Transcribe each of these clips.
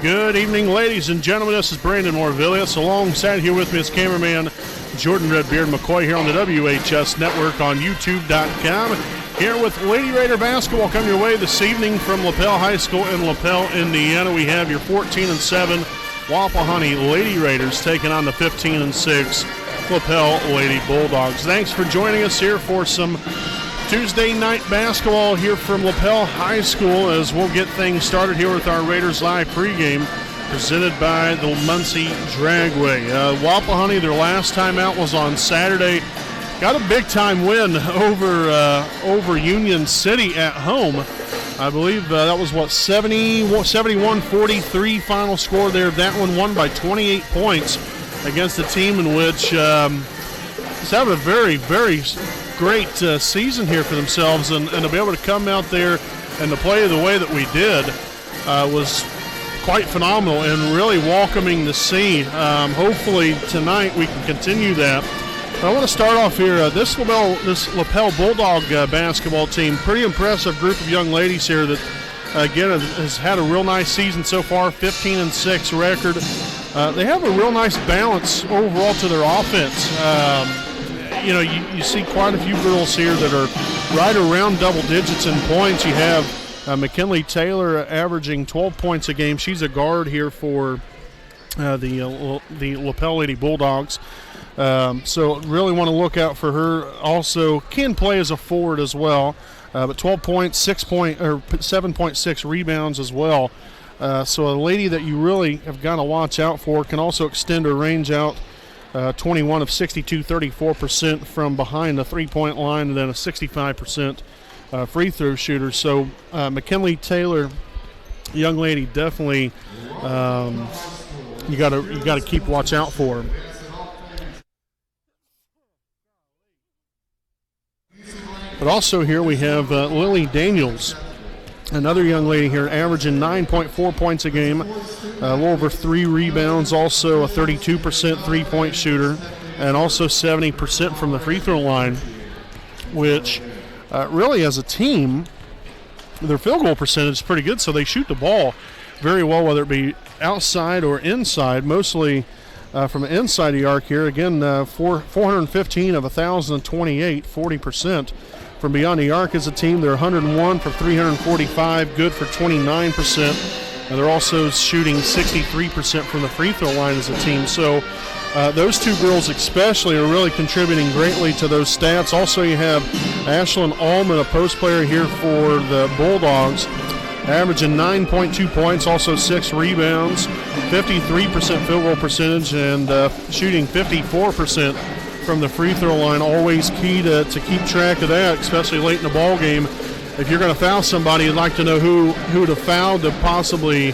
Good evening, ladies and gentlemen. This is Brandon Morvillius. Alongside here with me is cameraman Jordan Redbeard McCoy here on the WHS Network on YouTube.com. Here with Lady Raider basketball coming your way this evening from Lapel High School in Lapel, Indiana. We have your 14-7 Wapahani Lady Raiders taking on the 15-6 Lapel Lady Bulldogs. Thanks for joining us here for some Tuesday night basketball here from Lapel High School as we'll get things started here with our Raiders Live pregame presented by the Muncie Dragway. Wapahani, their last time out was on Saturday. Got a big-time win over Union City at home. I believe that was, 71-43 final score there. That one won by 28 points against a team in which is having a very, very great season here for themselves, and to be able to come out there and to play the way that we did was quite phenomenal and really welcoming the scene. Hopefully tonight we can continue that. But I want to start off here. This Lapel Bulldog basketball team, pretty impressive group of young ladies here that, again, has had a real nice season so far, 15-6 record. They have a real nice balance overall to their offense. You see quite a few girls here that are right around double digits in points. You have McKinley Taylor averaging 12 points a game. She's a guard here for the Lapel Lady Bulldogs. So really want to look out for her. Also can play as a forward as well, but 12 points, 7.6 rebounds as well. So a lady that you really have got to watch out for. Can also extend her range out. 21 of 62, 34% from behind the three-point line, and then a 65% free throw shooter. So McKinley Taylor, young lady, definitely you got to keep watch out for her. But also here we have Lily Daniels, another young lady here, averaging 9.4 points a game, a little over 3 rebounds, also a 32% three-point shooter, and also 70% from the free throw line, which really as a team, their field goal percentage is pretty good, so they shoot the ball very well, whether it be outside or inside, mostly from the inside of the arc here. Again, 415 of 1,028, 40%. From beyond the arc as a team, they're 101 for 345, good for 29%. And they're also shooting 63% from the free throw line as a team. So those two girls especially are really contributing greatly to those stats. Also, you have Ashlyn Allman, a post player here for the Bulldogs, averaging 9.2 points, also 6 rebounds, 53% field goal percentage, and shooting 54% from the free throw line. Always key to keep track of that, especially late in the ball game. If you're going to foul somebody, you'd like to know who to foul to possibly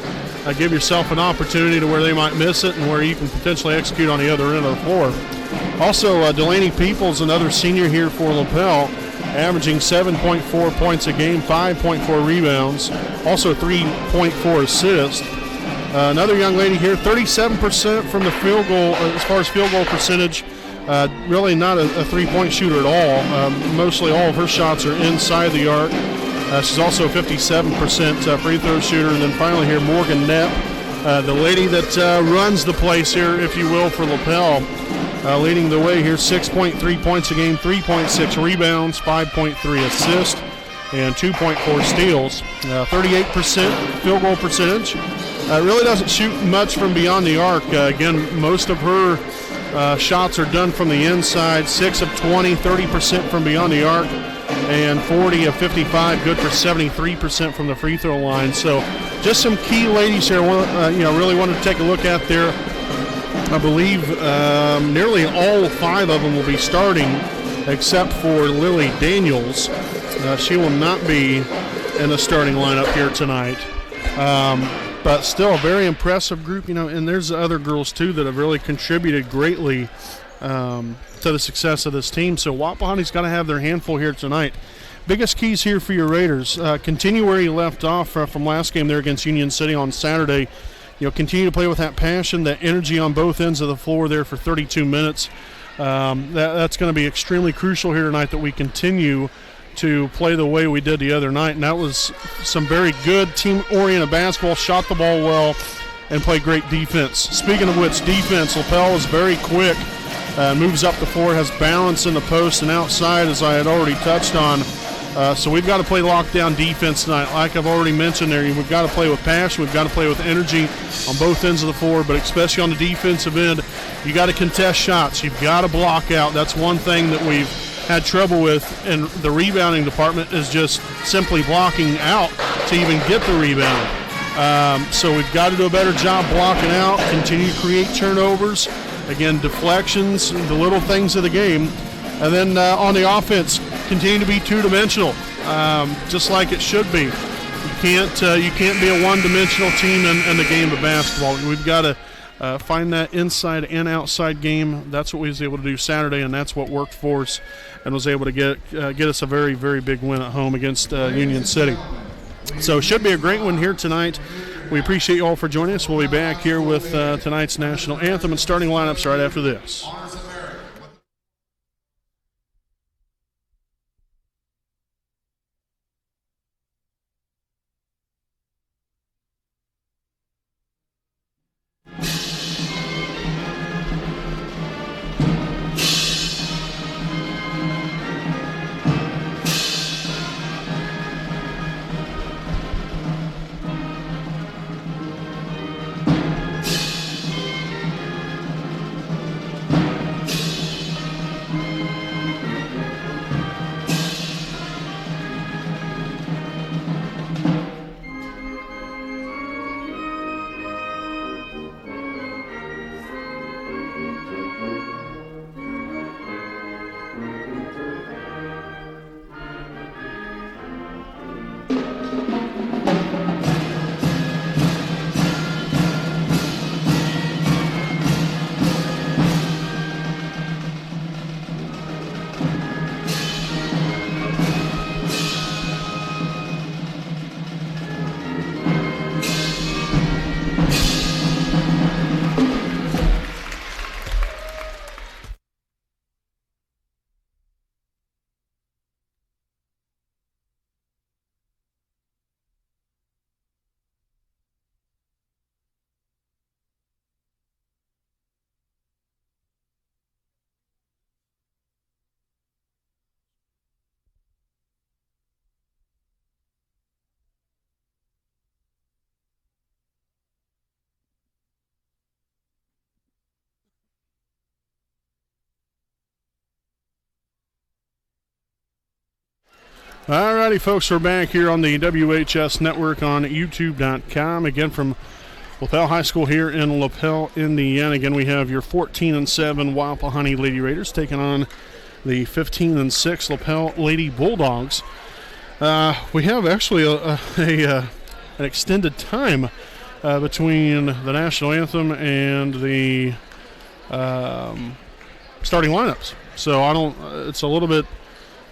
give yourself an opportunity to where they might miss it and where you can potentially execute on the other end of the floor. Also, Delaney Peoples, another senior here for Lapel, averaging 7.4 points a game, 5.4 rebounds, also 3.4 assists. Another young lady here, 37% from the field goal, as far as field goal percentage. Really not a three-point shooter at all. Mostly all of her shots are inside the arc. She's also a 57% free throw shooter. And then finally here, Morgan Knapp, the lady that runs the place here, if you will, for Lapel, leading the way here, 6.3 points a game, 3.6 rebounds, 5.3 assists, and 2.4 steals. 38% field goal percentage. Really doesn't shoot much from beyond the arc. Again, most of her shots are done from the inside, 6 of 20, 30% from beyond the arc, and 40 of 55, good for 73% from the free throw line. So just some key ladies here, really wanted to take a look at there. I believe nearly all 5 of them will be starting except for Lily Daniels. She will not be in the starting lineup here tonight. But still a very impressive group, and there's other girls too that have really contributed greatly to the success of this team. So Wapahani's got to have their handful here tonight. Biggest keys here for your Raiders, continue where you left off from last game there against Union City on Saturday. Continue to play with that passion, that energy on both ends of the floor there for 32 minutes. That's going to be extremely crucial here tonight, that we continue to play the way we did the other night, and that was some very good team-oriented basketball. Shot the ball well, and play great defense. Speaking of which, defense, Lapel is very quick, moves up the floor, has balance in the post and outside, as I had already touched on. So we've got to play lockdown defense tonight. Like I've already mentioned there, we've got to play with passion. We've got to play with energy on both ends of the floor, but especially on the defensive end, you got to contest shots. You've got to block out. That's one thing that we've had trouble with in the rebounding department, is just simply blocking out to even get the rebound. So we've got to do a better job blocking out, continue to create turnovers, again, deflections, the little things of the game. And then on the offense, continue to be two-dimensional, just like it should be. You can't be a one-dimensional team in the game of basketball. We've got to find that inside and outside game. That's what we was able to do Saturday, and that's what worked for us and was able to get us a very, very big win at home against Union City. So it should be a great one here tonight. We appreciate you all for joining us. We'll be back here with tonight's national anthem and starting lineups right after this. All righty, folks, we're back here on the WHS Network on YouTube.com. Again, from Lapel High School here in Lapel, Indiana. Again, we have your 14-7 Wapahani Lady Raiders taking on the 15-6 Lapel Lady Bulldogs. We have actually an extended time between the national anthem and the starting lineups. So it's a little bit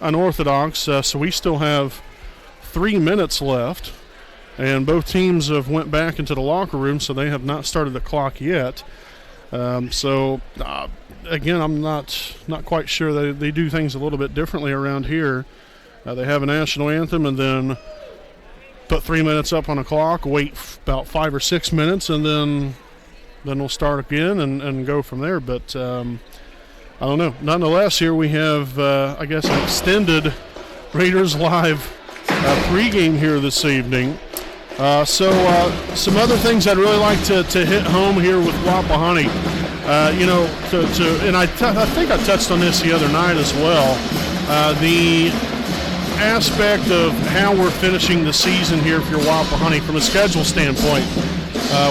unorthodox, so we still have 3 minutes left, and both teams have went back into the locker room, so they have not started the clock yet. Again, I'm not quite sure. They do things a little bit differently around here. They have a national anthem and then put 3 minutes up on the clock, wait about 5 or 6 minutes, and then we'll start again and go from there. But I don't know. Nonetheless, here we have, I guess, an extended Raiders Live pregame here this evening. Some other things I'd really like to hit home here with Wapahani. And I think I touched on this the other night as well. The aspect of how we're finishing the season here for Wapahani from a schedule standpoint.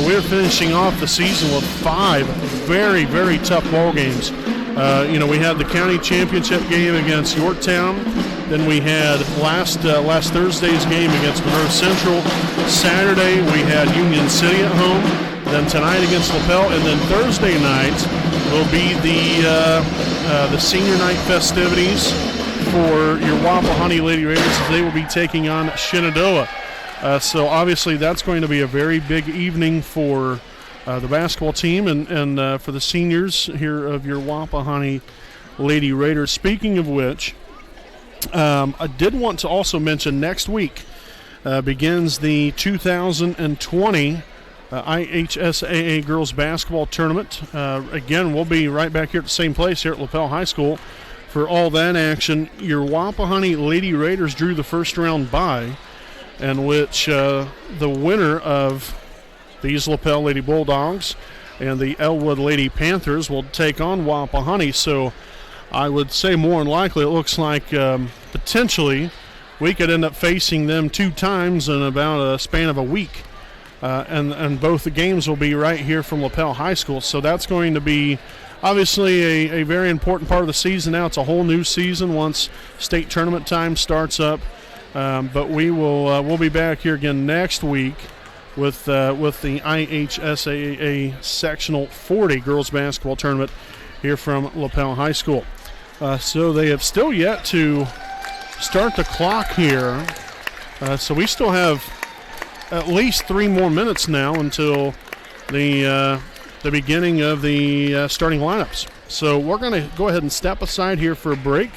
We're finishing off the season with 5 very, very tough ball games. We had the county championship game against Yorktown. Then we had last Thursday's game against Monroe Central. Saturday we had Union City at home. Then tonight against Lapel, and then Thursday night will be the senior night festivities for your Wapahani Lady Raiders, as they will be taking on Shenandoah. So obviously that's going to be a very big evening for the basketball team and for the seniors here of your Wapahani Lady Raiders. Speaking of which, I did want to also mention next week begins the 2020 IHSAA Girls Basketball Tournament. Again, we'll be right back here at the same place here at Lapel High School for all that action. Your Wapahani Lady Raiders drew the first round bye, in which the winner of these Lapel Lady Bulldogs and the Elwood Lady Panthers will take on Wapahani. So I would say more than likely it looks like potentially we could end up facing them 2 times in about a span of a week. And both the games will be right here from Lapel High School. So that's going to be obviously a very important part of the season now. It's a whole new season once state tournament time starts up. But we'll be back here again next week with the IHSAA Sectional 40 Girls Basketball Tournament here from Lapel High School. So they have still yet to start the clock here. So we still have at least 3 more minutes now until the beginning of the starting lineups. So we're going to go ahead and step aside here for a break,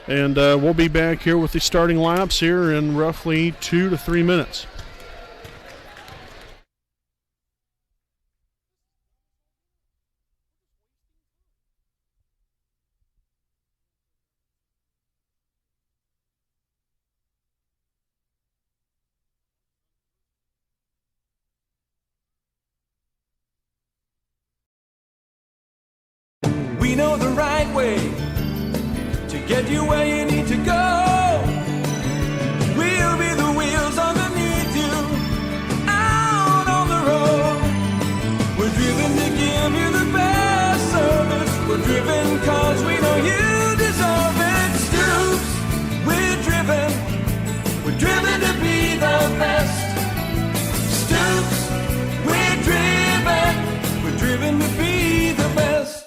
and we'll be back here with the starting lineups here in roughly 2 to 3 minutes. We know the right way to get you where you need to go. We'll be the wheels underneath you, out on the road. We're driven to give you the best service. We're driven cause we know you deserve it. Stoops, we're driven to be the best. Stoops, we're driven to be the best.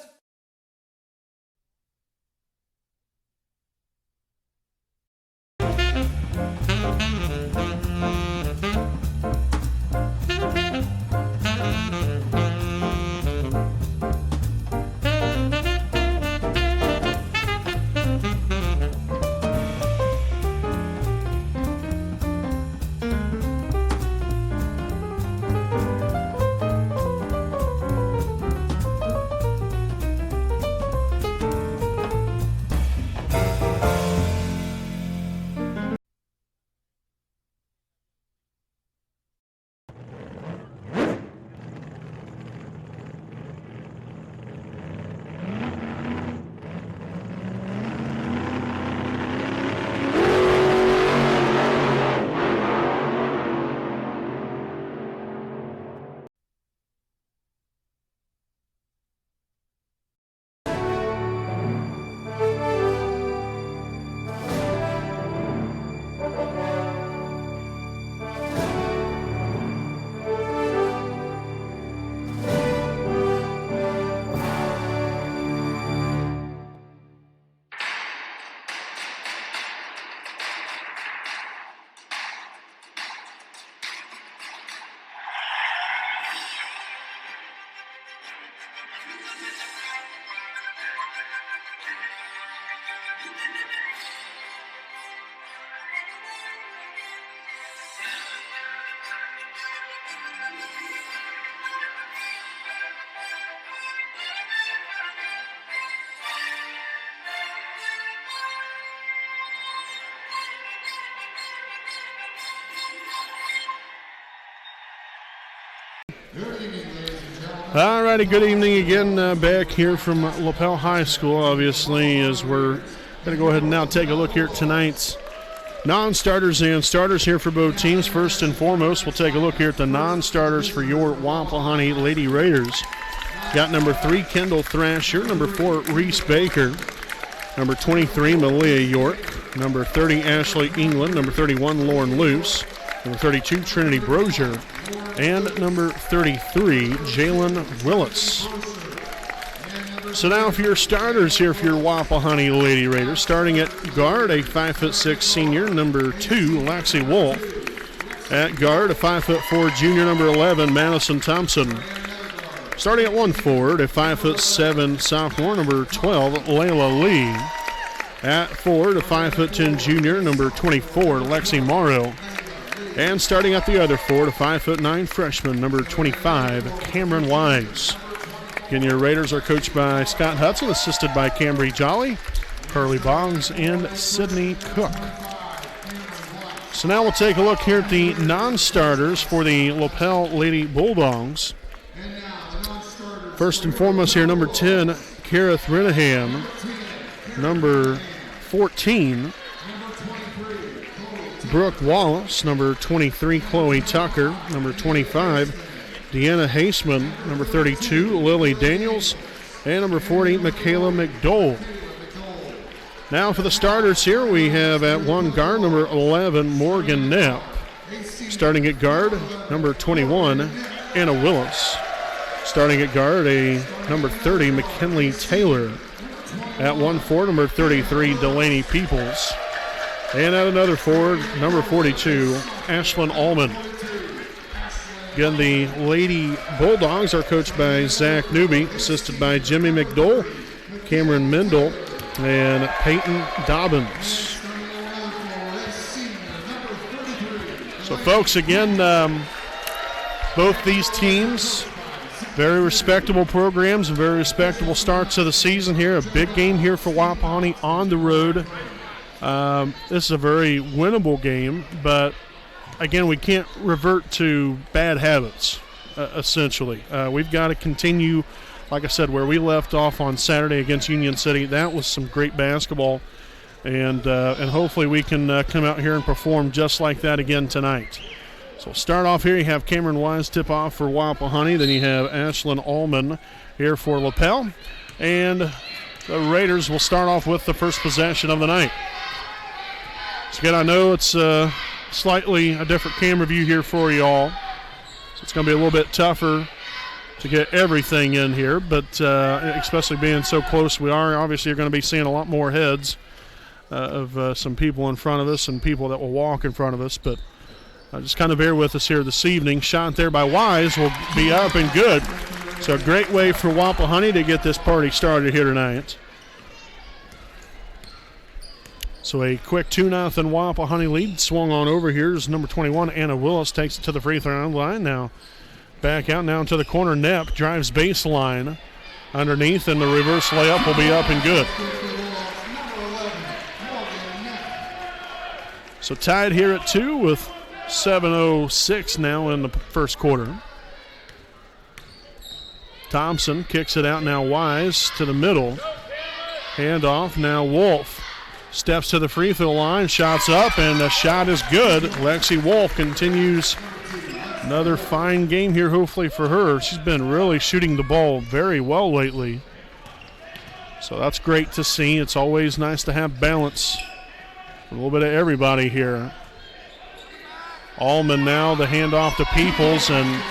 All righty, good evening again. Back here from Lapel High School, obviously, as we're going to go ahead and now take a look here at tonight's non-starters and starters here for both teams. First and foremost, we'll take a look here at the non-starters for your Wapahani Lady Raiders. Got number 3, Kendall Thrasher, number 4, Reese Baker, number 23, Malia York, number 30, Ashley England, number 31, Lauren Luce, number 32, Trinity Brozier, and number 33, Jalen Willis. So now for your starters here for your Wapahani Lady Raiders, starting at guard, a 5'6" senior, number 2, Lexi Wolf. At guard, a 5'4" junior, number 11, Madison Thompson. Starting at 1 forward, a 5'7" sophomore, number 12, Layla Lee. At forward, a 5'10" junior, number 24, Lexi Morrow. And starting at the other four, the 5'9" freshman, number 25, Cameron Wise. Again, your Raiders are coached by Scott Hudson, assisted by Cambry Jolly, Curly Boggs, and Sydney Cook. So now we'll take a look here at the non-starters for the Lapel Lady Bulldogs. First and foremost here, number 10, Kareth Renaham. Number 14, Brooke Wallace. Number 23, Chloe Tucker. Number 25, Deanna Haseman. Number 32, Lily Daniels. And number 40, Michaela McDowell. Now for the starters here, we have at one guard, number 11, Morgan Knapp. Starting at guard, number 21, Anna Willis. Starting at guard, number 30, McKinley Taylor. At 1-4, number 33, Delaney Peoples. And at another forward, number 42, Ashlyn Allman. Again, the Lady Bulldogs are coached by Zach Newby, assisted by Jimmy McDowell, Cameron Mendel, and Peyton Dobbins. So, folks, again, both these teams, very respectable programs and very respectable starts of the season here. A big game here for Wapahani on the road. This is a very winnable game, but again, we can't revert to bad habits, essentially. We've got to continue, like I said, where we left off on Saturday against Union City. That was some great basketball, and hopefully we can come out here and perform just like that again tonight. So start off here, you have Cameron Wise tip off for Wapahani. Then you have Ashlyn Allman here for Lapel. And the Raiders will start off with the first possession of the night. So again, I know it's slightly a different camera view here for you all. So it's going to be a little bit tougher to get everything in here, but especially being so close we are, obviously you're going to be seeing a lot more heads of some people in front of us and people that will walk in front of us, but just kind of bear with us here this evening. Shot there by Wise will be up and good. So a great way for Wapahani to get this party started here tonight. So a quick 2-0 Wapahani lead. Swung on over here is number 21, Anna Willis, takes it to the free throw line. Now back out now to the corner. Knapp drives baseline underneath, and the reverse layup will be up and good. So tied here at 2 with 7:06 now in the first quarter. Thompson kicks it out now. Wise to the middle. Handoff now. Wolf steps to the free throw line. Shots up, and the shot is good. Lexi Wolf continues another fine game here, hopefully for her. She's been really shooting the ball very well lately. So that's great to see. It's always nice to have balance. A little bit of everybody here. Allman now the handoff to Peoples and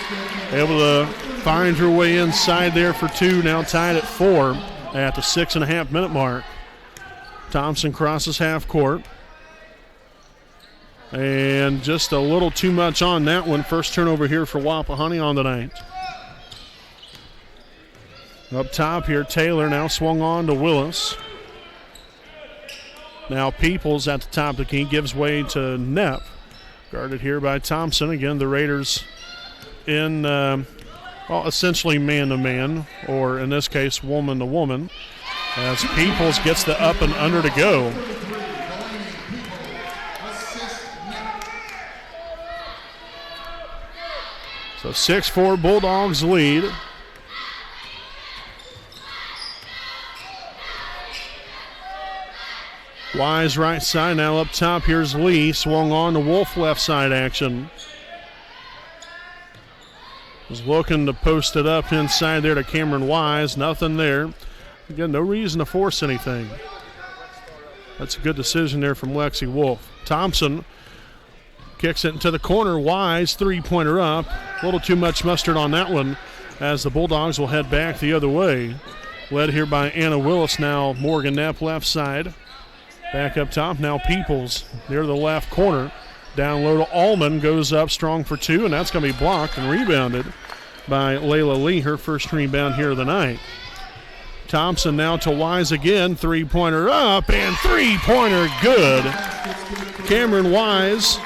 able to find her way inside there for 2. Now tied at 4 at the 6.5-minute mark. Thompson crosses half court. And just a little too much on that one. First turnover here for Wapahani on the night. Up top here, Taylor now swung on to Willis. Now Peoples at the top of the key gives way to Knapp. Guarded here by Thompson. Again, the Raiders in, essentially man-to-man, or in this case, woman-to-woman, as Peoples gets the up and under to go. So 6-4 Bulldogs lead. Wise right side, now up top. Here's Lee, swung on to Wolf left side action. Was looking to post it up inside there to Cameron Wise. Nothing there. Again, no reason to force anything. That's a good decision there from Lexi Wolf. Thompson kicks it into the corner. Wise, three-pointer up. A little too much mustard on that one as the Bulldogs will head back the other way. Led here by Anna Willis now. Morgan Knapp left side. Back up top, now Peoples near the left corner. Down low to Allman, goes up strong for 2, and that's going to be blocked and rebounded by Layla Lee, her first rebound here of the night. Thompson now to Wise again, three-pointer up, and three-pointer good. Cameron Wise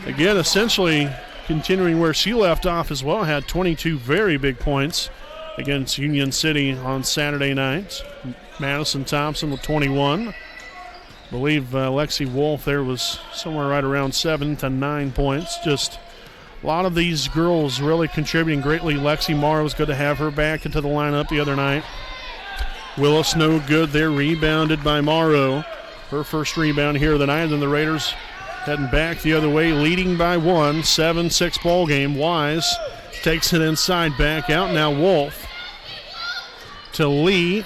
Again, essentially continuing where she left off as well, had 22 very big points against Union City on Saturday night. Madison Thompson with 21. I believe Lexi Wolf there was somewhere right around 7 to 9 points. Just a lot of these girls really contributing greatly. Lexi Morrow was good to have her back into the lineup the other night. Willis no good there, rebounded by Morrow. Her first rebound here of the night, and the Raiders heading back the other way, leading by 1, 7-6 ball game. Wise takes it inside, back out. Now Wolf to Lee,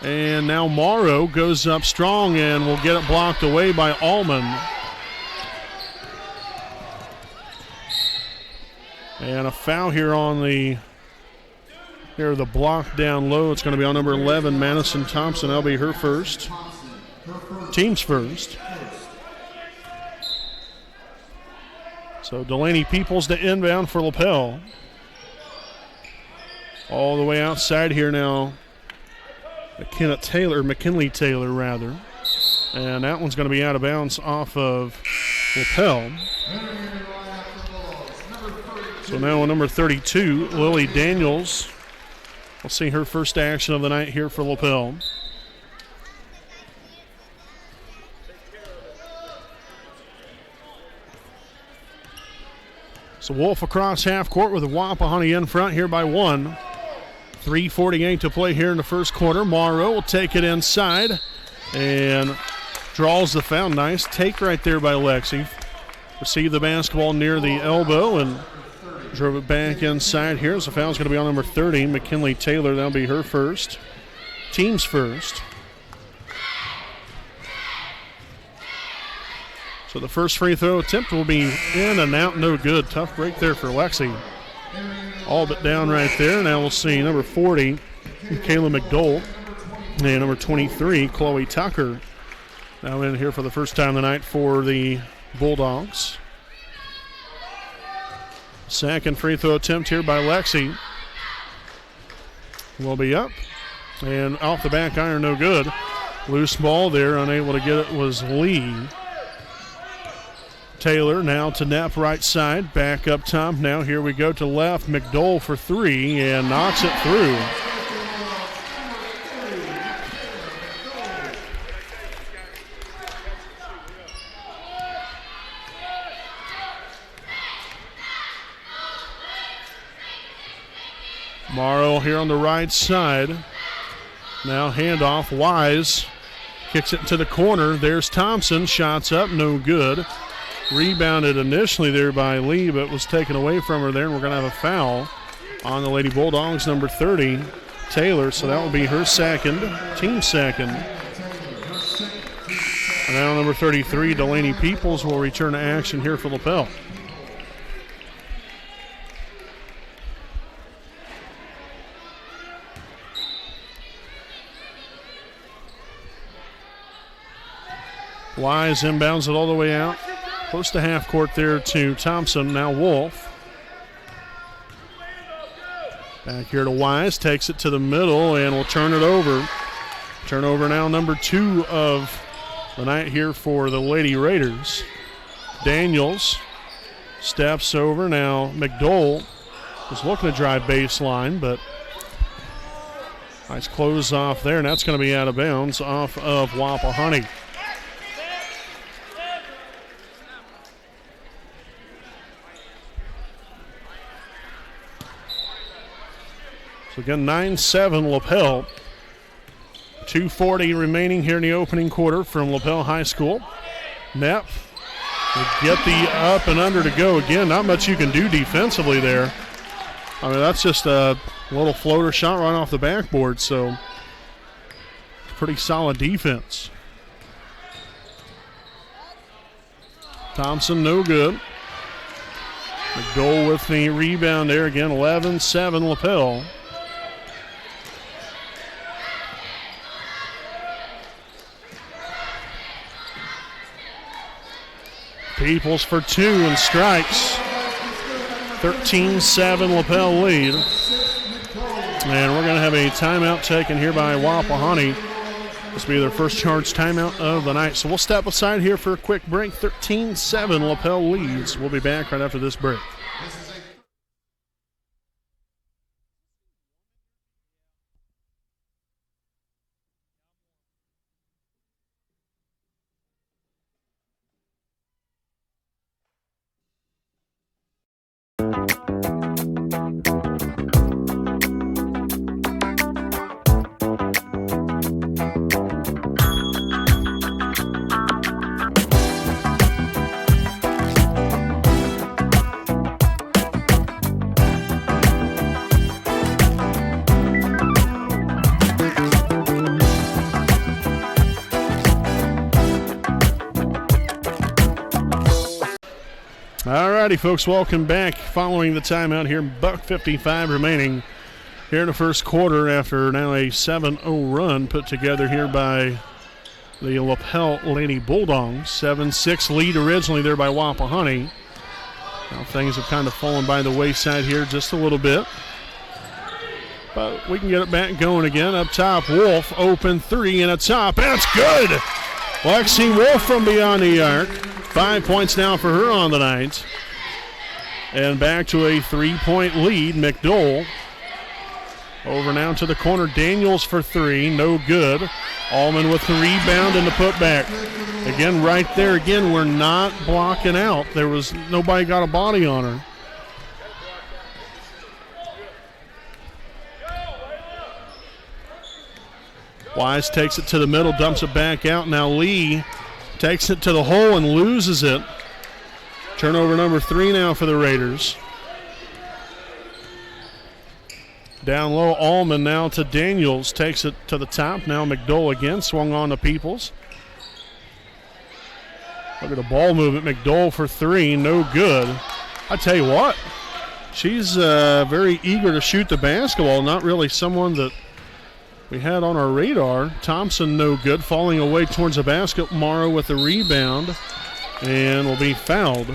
and now Morrow goes up strong and will get it blocked away by Allman. And a foul here on the block down low. It's going to be on number 11, Madison Thompson. That'll be her first. Team's first. So Delaney Peoples to inbound for Lapel. All the way outside here now. McKinley Taylor rather. And that one's going to be out of bounds off of Lapel. So now on number 32, Lily Daniels. We'll see her first action of the night here for Lapel. So Wolf across half court with a Wapahani in front here by 1. 3:48 to play here in the first quarter. Morrow will take it inside and draws the foul. Nice take right there by Lexi. Received the basketball near the elbow and drove it back inside here. So the foul's going to be on number 30, McKinley Taylor. That'll be her first. Team's first. So the first free throw attempt will be in and out, no good. Tough break there for Lexi. All but down right there. Now we'll see number 40, Kayla McDowell, and number 23, Chloe Tucker. Now in here for the first time tonight for the Bulldogs. Second free throw attempt here by Lexi. Will be up. And off the back iron, no good. Loose ball there, unable to get it was Lee. Taylor now to Knapp right side, back up top. Now here we go to left. McDowell for 3 and knocks it through. Morrow here on the right side. Now handoff, Wise kicks it to the corner. There's Thompson, shots up, no good. Rebounded initially there by Lee, but was taken away from her there, and we're going to have a foul on the Lady Bulldogs, number 30, Taylor. So that will be her second, team second. And now number 33, Delaney Peoples, will return to action here for Lapel. Wise inbounds it all the way out. Close to half court there to Thompson. Now Wolf. Back here to Wise. Takes it to the middle and will turn it over. Turnover now number 2 of the night here for the Lady Raiders. Daniels steps over. Now McDowell was looking to drive baseline, but nice close off there, and that's going to be out of bounds off of Wapahani. So again, 9-7 Lapel. 2:40 remaining here in the opening quarter from Lapel High School. Knapp will get the up and under to go again. Not much you can do defensively there. I mean, that's just a little floater shot right off the backboard, so pretty solid defense. Thompson, no good. McDowell with the rebound there again, 11-7 Lapel. Peoples for 2 and strikes. 13-7 Lapel lead. And we're going to have a timeout taken here by Wapahani. This will be their first charge timeout of the night. So we'll step aside here for a quick break. 13-7, Lapel leads. We'll be back right after this break. Alrighty, folks, welcome back. Following the timeout here, $1:55 remaining here in the first quarter after now a 7-0 run put together here by the Lapel Lady Bulldogs. 7-6 lead originally there by Wapahani. Now things have kind of fallen by the wayside here just a little bit. But we can get it back going again. Up top, Wolf, open three and a top. That's good! Lexi Wolf from beyond the arc. 5 points now for her on the night. And back to a 3-point lead. McDowell over now to the corner. Daniels for three. No good. Allman with the rebound and the putback. Again, right there. Again, we're not blocking out. There was nobody got a body on her. Wise takes it to the middle, dumps it back out. Now Lee takes it to the hole and loses it. Turnover number 3 now for the Raiders. Down low, Allman now to Daniels. Takes it to the top. Now McDowell again. Swung on to Peoples. Look at the ball movement. McDowell for three. No good. I tell you what, she's very eager to shoot the basketball. Not really someone that we had on our radar. Thompson no good. Falling away towards the basket. Morrow with the rebound and will be fouled.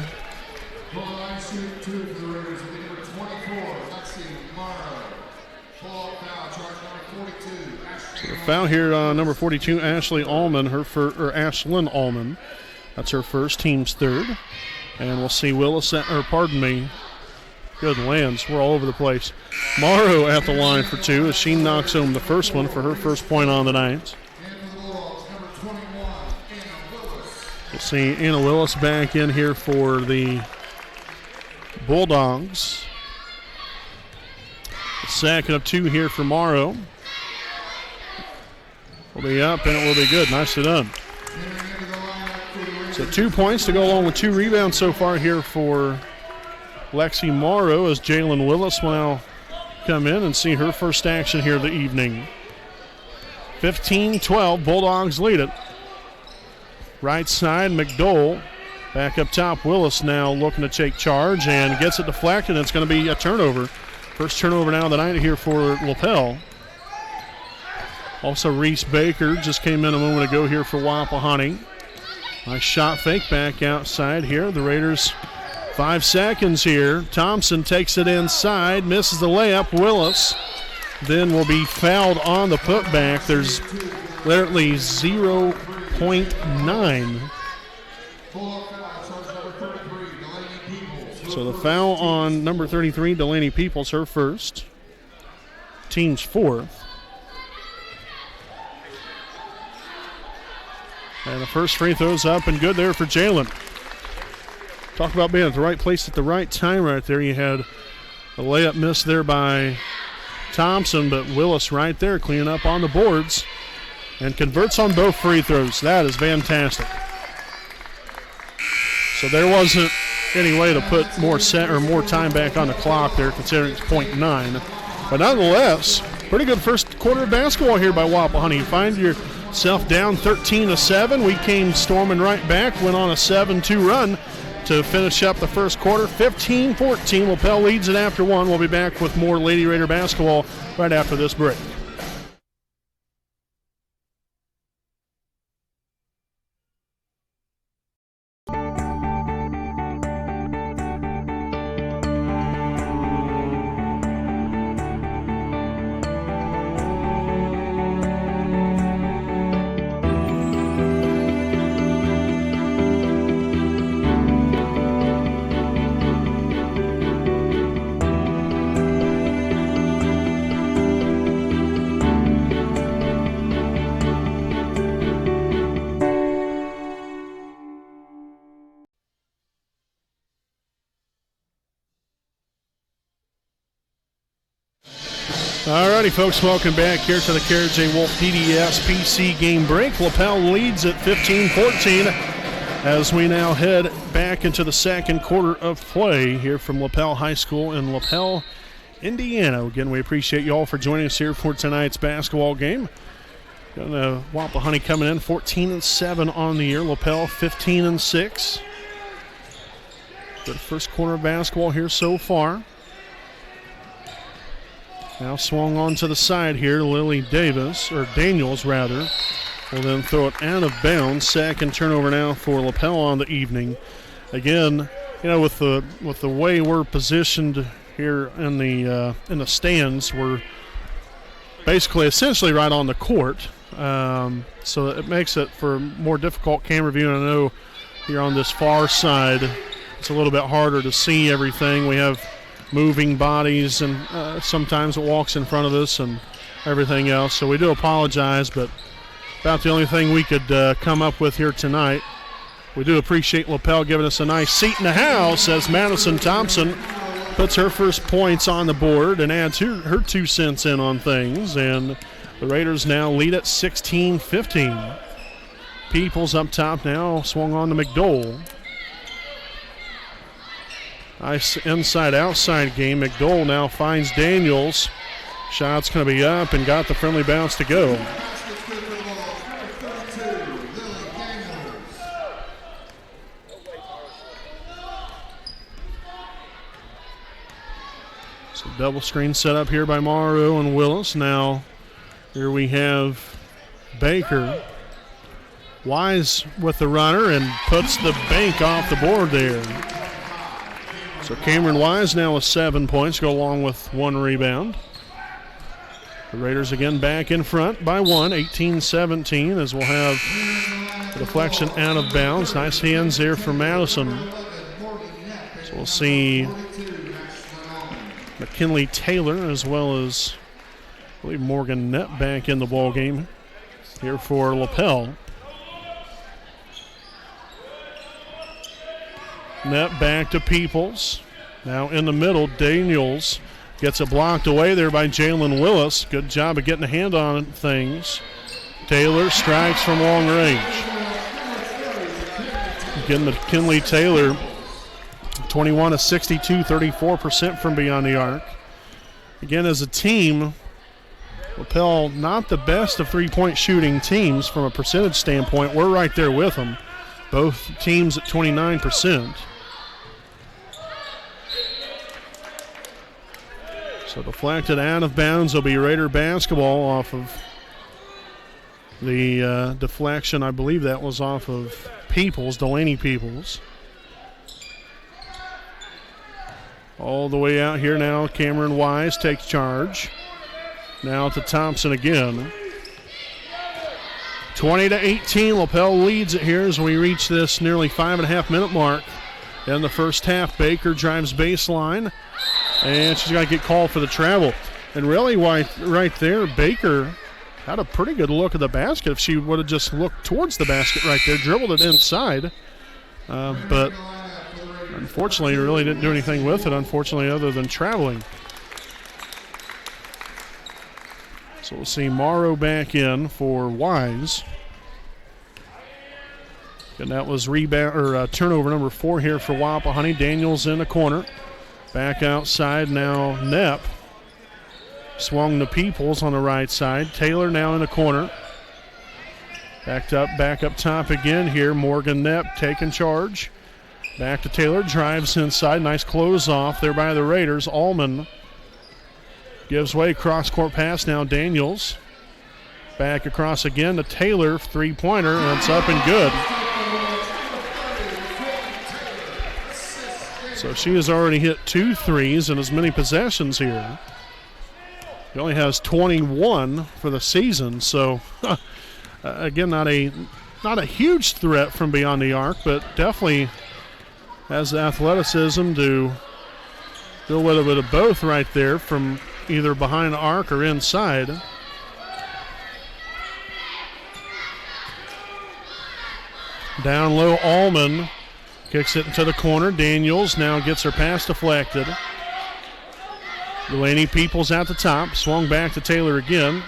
So the foul here on number 42, Ashlyn Allman. That's her first, team's third. And we'll see good lands. We're all over the place. Morrow at the line for two as she knocks home the first one for her first point on the night. We'll see Anna Willis back in here for the Bulldogs. Second of two here for Morrow. Will be up and it will be good. Nicely done. So 2 points to go along with 2 rebounds so far here for Lexi Morrow as Jalen Willis will now come in and see her first action here of the evening. 15-12, Bulldogs lead it. Right side, McDowell. Back up top, Willis now looking to take charge and gets it deflected. It's going to be a turnover. First turnover now of the night here for Lapel. Also, Reese Baker just came in a moment ago here for Wapahani. Nice shot fake back outside here. The Raiders 5 seconds here. Thompson takes it inside, misses the layup. Willis then will be fouled on the putback. There's literally 0.9. So the foul on number 33, Delaney Peoples, her first. Team's fourth. And the first free throw's up and good there for Jalen. Talk about being at the right place at the right time right there. You had a layup miss there by Thompson, but Willis right there cleaning up on the boards and converts on both free throws. That is fantastic. So there wasn't any way to put more time back on the clock there, considering it's 0.9. But nonetheless, pretty good first quarter of basketball here by Wapahani. You find yourself down 13-7. We came storming right back, went on a 7-2 run to finish up the first quarter. 15-14. Lapel leads it after one. We'll be back with more Lady Raider basketball right after this break. Alrighty, folks, welcome back here to the Carriage J. Wolf DDS PC game break. Lapel leads at 15-14 as we now head back into the second quarter of play here from Lapel High School in Lapel, Indiana. Again, we appreciate you all for joining us here for tonight's basketball game. Got Wapahani coming in 14-7 on the year. Lapel 15-6. Good first quarter of basketball here so far. Now swung on to the side here, Lily Daniels rather, will then throw it out of bounds. Second turnover now for Lapel on the evening. Again, you know, with the way we're positioned here in the stands, we're basically essentially right on the court, so it makes it for more difficult camera view. And I know here on this far side, it's a little bit harder to see everything. We have moving bodies, and sometimes it walks in front of us and everything else. So we do apologize, but about the only thing we could come up with here tonight. We do appreciate Lapel giving us a nice seat in the house as Madison Thompson puts her first points on the board and adds her 2 cents in on things. And the Raiders now lead at 16-15. Peoples up top now, swung on to McDowell. Nice inside-outside game. McDowell now finds Daniels. Shot's going to be up and got the friendly bounce to go. So double screen set up here by Morrow and Willis. Now here we have Baker. Wise with the runner and puts the bank off the board there. So Cameron Wise now with 7 points, go along with 1 rebound. The Raiders again back in front by 1, 18-17, as we'll have the deflection out of bounds. Nice hands there for Madison. So we'll see McKinley Taylor as well as, I believe, Morgan Knepp back in the ball game here for Lapel. Net back to Peoples. Now in the middle, Daniels gets it blocked away there by Jalen Willis. Good job of getting a hand on things. Taylor strikes from long range. Again, McKinley Taylor, 21-62, 34% from beyond the arc. Again, as a team, Lapel not the best of three-point shooting teams from a percentage standpoint. We're right there with them. Both teams at 29%. So deflected out of bounds will be Raider basketball off of the deflection. I believe that was off of Peoples, Delaney Peoples. All the way out here now, Cameron Wise takes charge. Now to Thompson again. 20-18, Lapel leads it here as we reach this nearly 5.5-minute mark in the first half. Baker drives baseline, and she's got to get called for the travel. And really, right there, Baker had a pretty good look at the basket. If she would have just looked towards the basket right there, dribbled it inside. But unfortunately, really didn't do anything with it, unfortunately, other than traveling. So we'll see Morrow back in for Wise. And that was turnover number 4 here for Wapahani. Daniels in the corner. Back outside now, Knepp. Swung to Peoples on the right side. Taylor now in the corner. Back up top again here. Morgan Knepp taking charge. Back to Taylor, drives inside. Nice close off there by the Raiders. Allman gives way, cross-court pass now, Daniels. Back across again to Taylor, three-pointer, and it's up and good. So she has already hit 2 threes in as many possessions here. He only has 21 for the season, so again, not a huge threat from beyond the arc, but definitely has the athleticism to do a little bit of both right there from either behind the arc or inside. Down low, Allman kicks it into the corner. Daniels now gets her pass deflected. Delaney Peoples at the top. Swung back to Taylor again.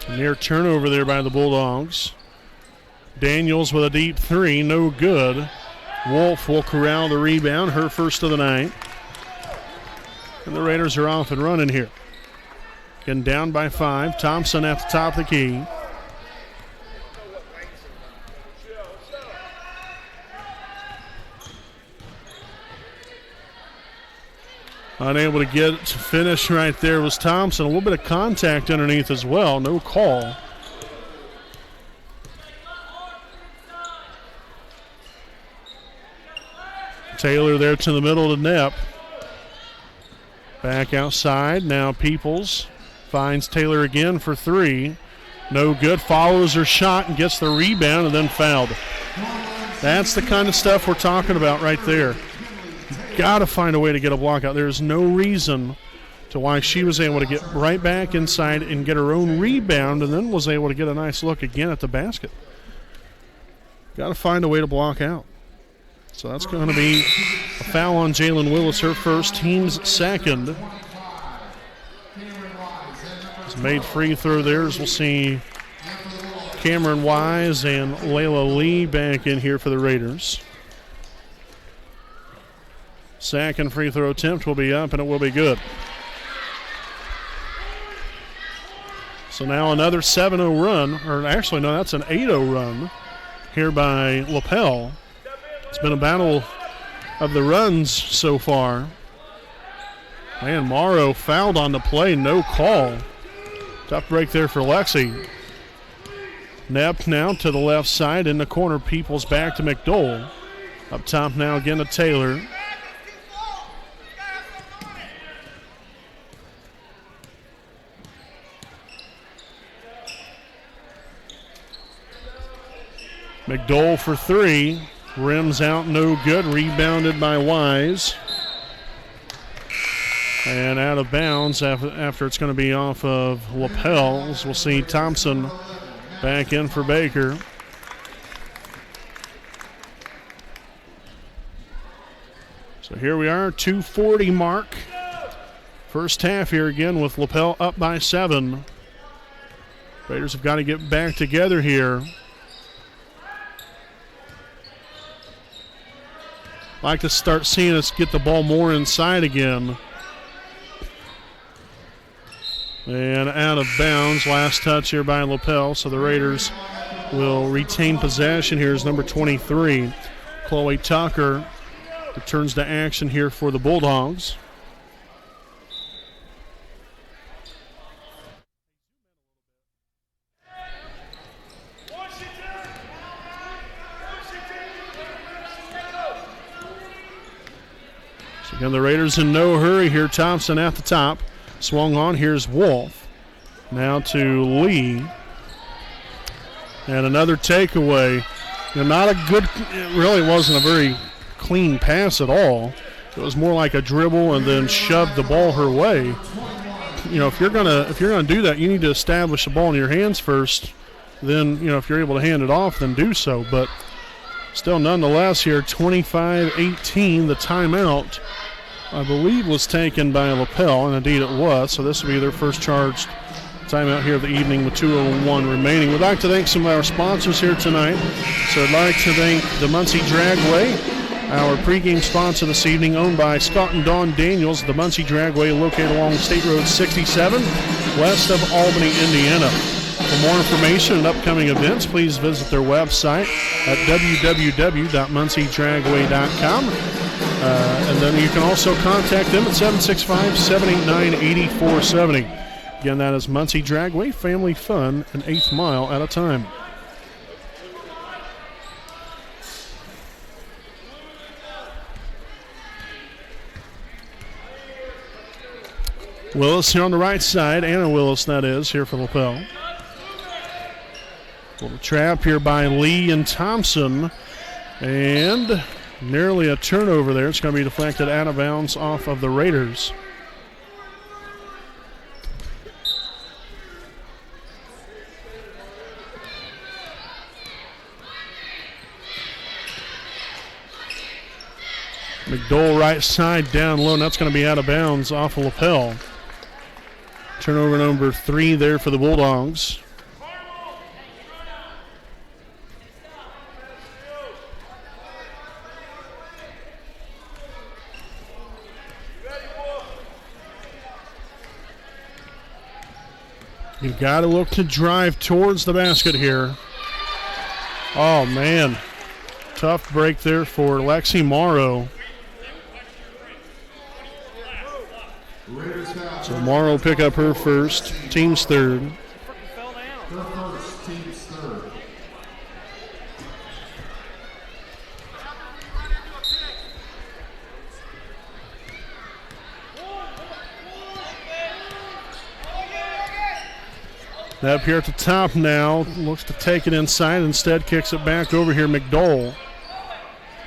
Near turnover there by the Bulldogs. Daniels with a deep three, no good. Wolf will corral the rebound, her first of the night. And the Raiders are off and running here. Again, down by 5. Thompson at the top of the key. Unable to get it to finish right there was Thompson. A little bit of contact underneath as well. No call. Taylor there to the middle of the net. Back outside. Now Peoples finds Taylor again for 3. No good. Follows her shot and gets the rebound and then fouled. That's the kind of stuff we're talking about right there. Got to find a way to get a block out. There's no reason to why she was able to get right back inside and get her own rebound and then was able to get a nice look again at the basket. Got to find a way to block out. So that's going to be a foul on Jalen Willis, her first, team's second. He's made free throw there. We'll see Cameron Wise and Layla Lee back in here for the Raiders. Second free throw attempt will be up, and it will be good. So now another 7-0 run, or actually, no, that's an 8-0 run here by Lapel. It's been a battle of the runs so far. Man, Morrow fouled on the play, no call. Tough break there for Lexi. Nepp now to the left side in the corner. Peoples back to McDowell. Up top now again to Taylor. McDowell for 3. Rims out, no good. Rebounded by Wise. And out of bounds after it's going to be off of Lapels. We'll see Thompson back in for Baker. So here we are, 2:40 mark. First half here again with Lapel up by 7. Raiders have got to get back together here. Like to start seeing us get the ball more inside again. And out of bounds, last touch here by Lapel, so the Raiders will retain possession here as number 23. Chloe Tucker returns to action here for the Bulldogs. So again, the Raiders in no hurry here. Thompson at the top. Swung on. Here's Wolf. Now to Lee. And another takeaway. Not a good, it really wasn't a very clean pass at all. It was more like a dribble and then shoved the ball her way. You know, if you're gonna do that, you need to establish the ball in your hands first. Then, you know, if you're able to hand it off, then do so. But still, nonetheless, here 25-18, the timeout, I believe, was taken by Lapel, and indeed it was. So this will be their first charged timeout here of the evening with 2:01 remaining. We'd like to thank some of our sponsors here tonight. So I'd like to thank the Muncie Dragway, our pregame sponsor this evening, owned by Scott and Dawn Daniels. The Muncie Dragway located along State Road 67, west of Albany, Indiana. For more information and upcoming events, please visit their website at www.munciedragway.com. And then you can also contact them at 765-789-8470. Again, that is Muncie Dragway, family fun, an eighth mile at a time. Willis here on the right side. Anna Willis, that is, here for Lapel. Little trap here by Lee and Thompson. And nearly a turnover there. It's going to be deflected out of bounds off of the Raiders. McDowell right side down low, and that's going to be out of bounds off of Lapel. Turnover number 3 there for the Bulldogs. You've got to look to drive towards the basket here. Oh, man. Tough break there for Lexi Morrow. So Morrow will pick up her first, team's third. Her first, team's third. Up here at the top now, looks to take it inside, instead kicks it back over here, McDowell.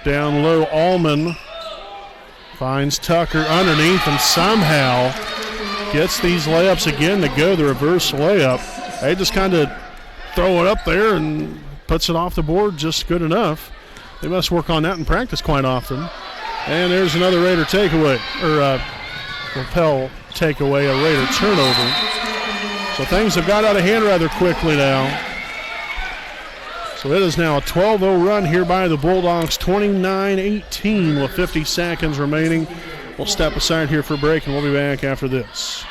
Down low, Allman finds Tucker underneath and somehow gets these layups again to go, the reverse layup. They just kind of throw it up there and puts it off the board just good enough. They must work on that in practice quite often. And there's another Raider takeaway, or Lapel takeaway, a Raider turnover. So things have got out of hand rather quickly now. So it is now a 12-0 run here by the Bulldogs, 29-18 with 50 seconds remaining. We'll step aside here for a break, and we'll be back after this.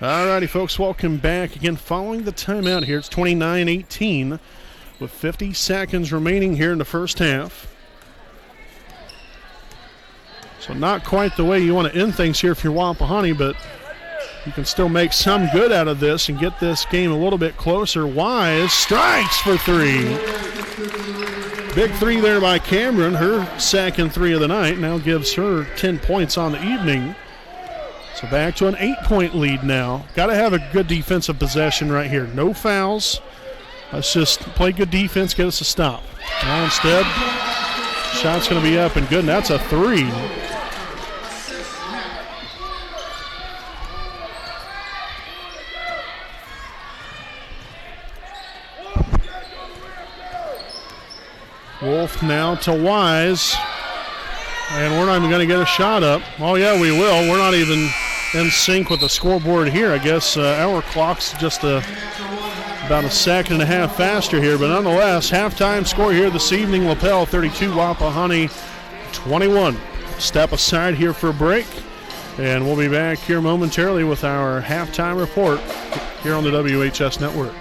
All righty, folks, welcome back. Again, following the timeout here, it's 29-18 with 50 seconds remaining here in the first half. So not quite the way you want to end things here if you're Wapahani, but you can still make some good out of this and get this game a little bit closer. Wise strikes for 3. Big 3 there by Cameron, her second 3 of the night. Now gives her 10 points on the evening. So back to an 8-point lead now. Got to have a good defensive possession right here. No fouls. Let's just play good defense, get us a stop. Now instead, shot's going to be up and good, and that's a 3. Wolf now to Wise. And we're not even going to get a shot up. Oh, yeah, we will. We're not even in sync with the scoreboard here. I guess our clock's just about a second and a half faster here. But nonetheless, halftime score here this evening, Lapel 32, Wapahani 21. Step aside here for a break. And we'll be back here momentarily with our halftime report here on the WHS Network.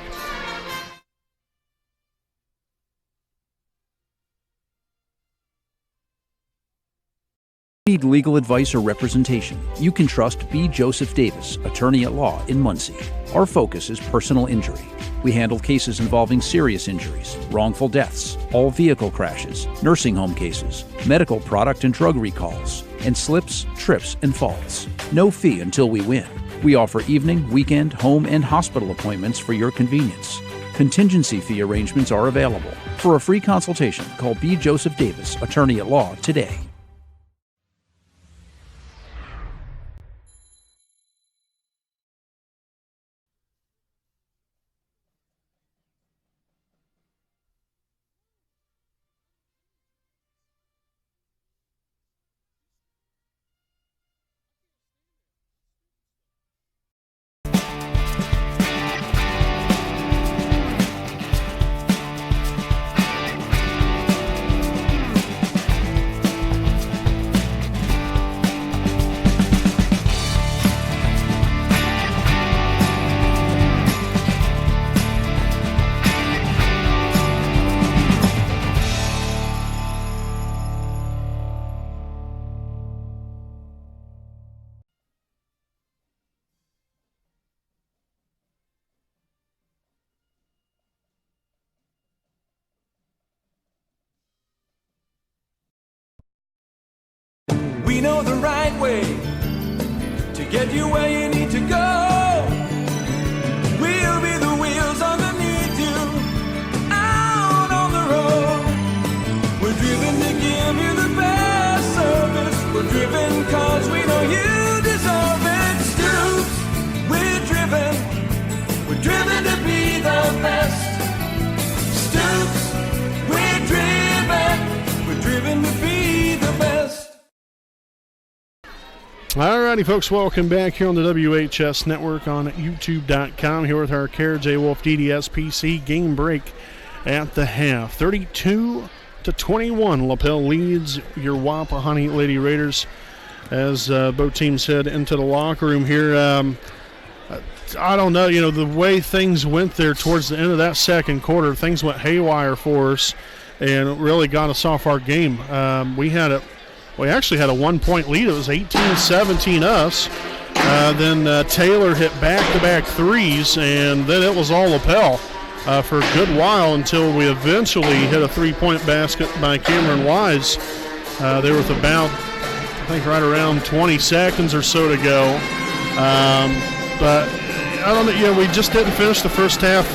Need legal advice or representation, you can trust B. Joseph Davis, attorney at law in Muncie. Our focus is personal injury. We handle cases involving serious injuries, wrongful deaths, all vehicle crashes, nursing home cases, medical product and drug recalls, and slips, trips, and falls. No fee until we win. We offer evening, weekend, home, and hospital appointments for your convenience. Contingency fee arrangements are available. For a free consultation, call B. Joseph Davis, attorney at law, today. we know the right way to get you where you need to go. We'll be the wheels underneath you, out on the road. We're driven to give you the best service. We're driven cause we know you deserve it. Stoops, we're driven to be the best. Stoops, we're driven to be the best. Alrighty, folks, welcome back here on the WHS Network on YouTube.com. Here with our Carriage A Wolf DDS-PC game break at the half. 32-21, Lapel leads your Wapahani Lady Raiders as both teams head into the locker room here. I don't know, the way things went there towards the end of that second quarter, things went haywire for us and really got us off our game. We actually had a 1-point lead. It was 18-17 us. Then Taylor hit back-to-back threes, and then it was all Lapel for a good while until we eventually hit a 3-point basket by Cameron Wise. There was about, I think, right around 20 seconds or so to go. But I don't know, we just didn't finish the first half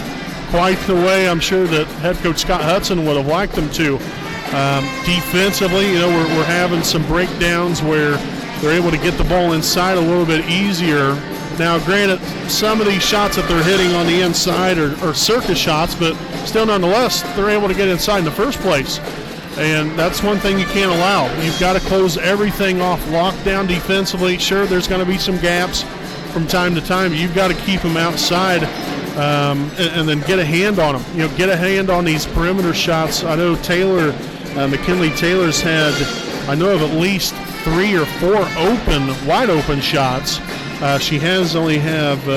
quite the way I'm sure that head coach Scott Hudson would have liked them to. Defensively, we're having some breakdowns where they're able to get the ball inside a little bit easier. Now, granted, some of these shots that they're hitting on the inside are circus shots, but still, nonetheless, they're able to get inside in the first place. And that's one thing you can't allow. You've got to close everything off, lockdown defensively. Sure, there's going to be some gaps from time to time. You've got to keep them outside and then get a hand on them. Get a hand on these perimeter shots. I know McKinley Taylor's had, I know of at least 3 or 4 wide open shots. She has only have 2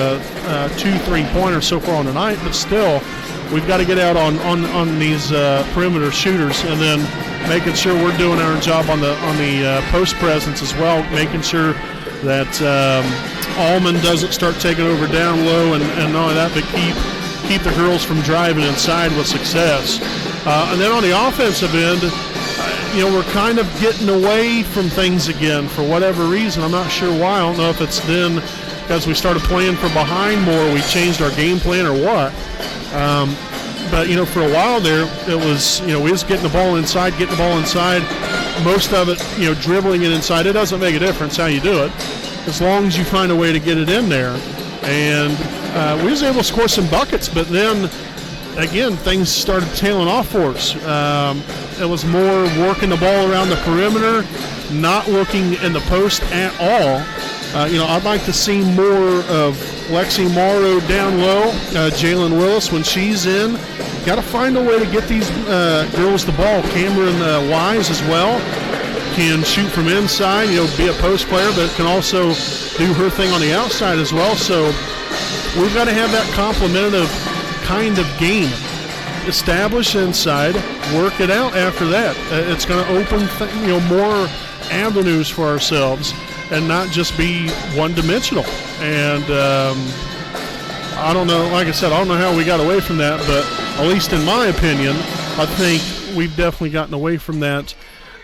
3-pointers so far on the night, but still, we've got to get out on these perimeter shooters, and then making sure we're doing our job on the post presence as well, making sure that Allman doesn't start taking over down low, and not only that, but keep the girls from driving inside with success. And then on the offensive end, we're kind of getting away from things again for whatever reason. I'm not sure why. I don't know if it's then because we started playing from behind more, we changed our game plan or what. But, for a while there, it was, we was getting the ball inside. Most of it, dribbling it inside. It doesn't make a difference how you do it, as long as you find a way to get it in there. And we was able to score some buckets, but then, again, things started tailing off for us. It was more working the ball around the perimeter, not looking in the post at all. I'd like to see more of Lexi Morrow down low, Jalen Willis when she's in. Got to find a way to get these girls the ball. Cameron Wise as well can shoot from inside, be a post player, but can also do her thing on the outside as well. So we've got to have that complementary kind of game. Establish inside, work it out after that. It's going to open more avenues for ourselves and not just be one-dimensional. And I don't know, like I said, I don't know how we got away from that, but at least in my opinion, I think we've definitely gotten away from that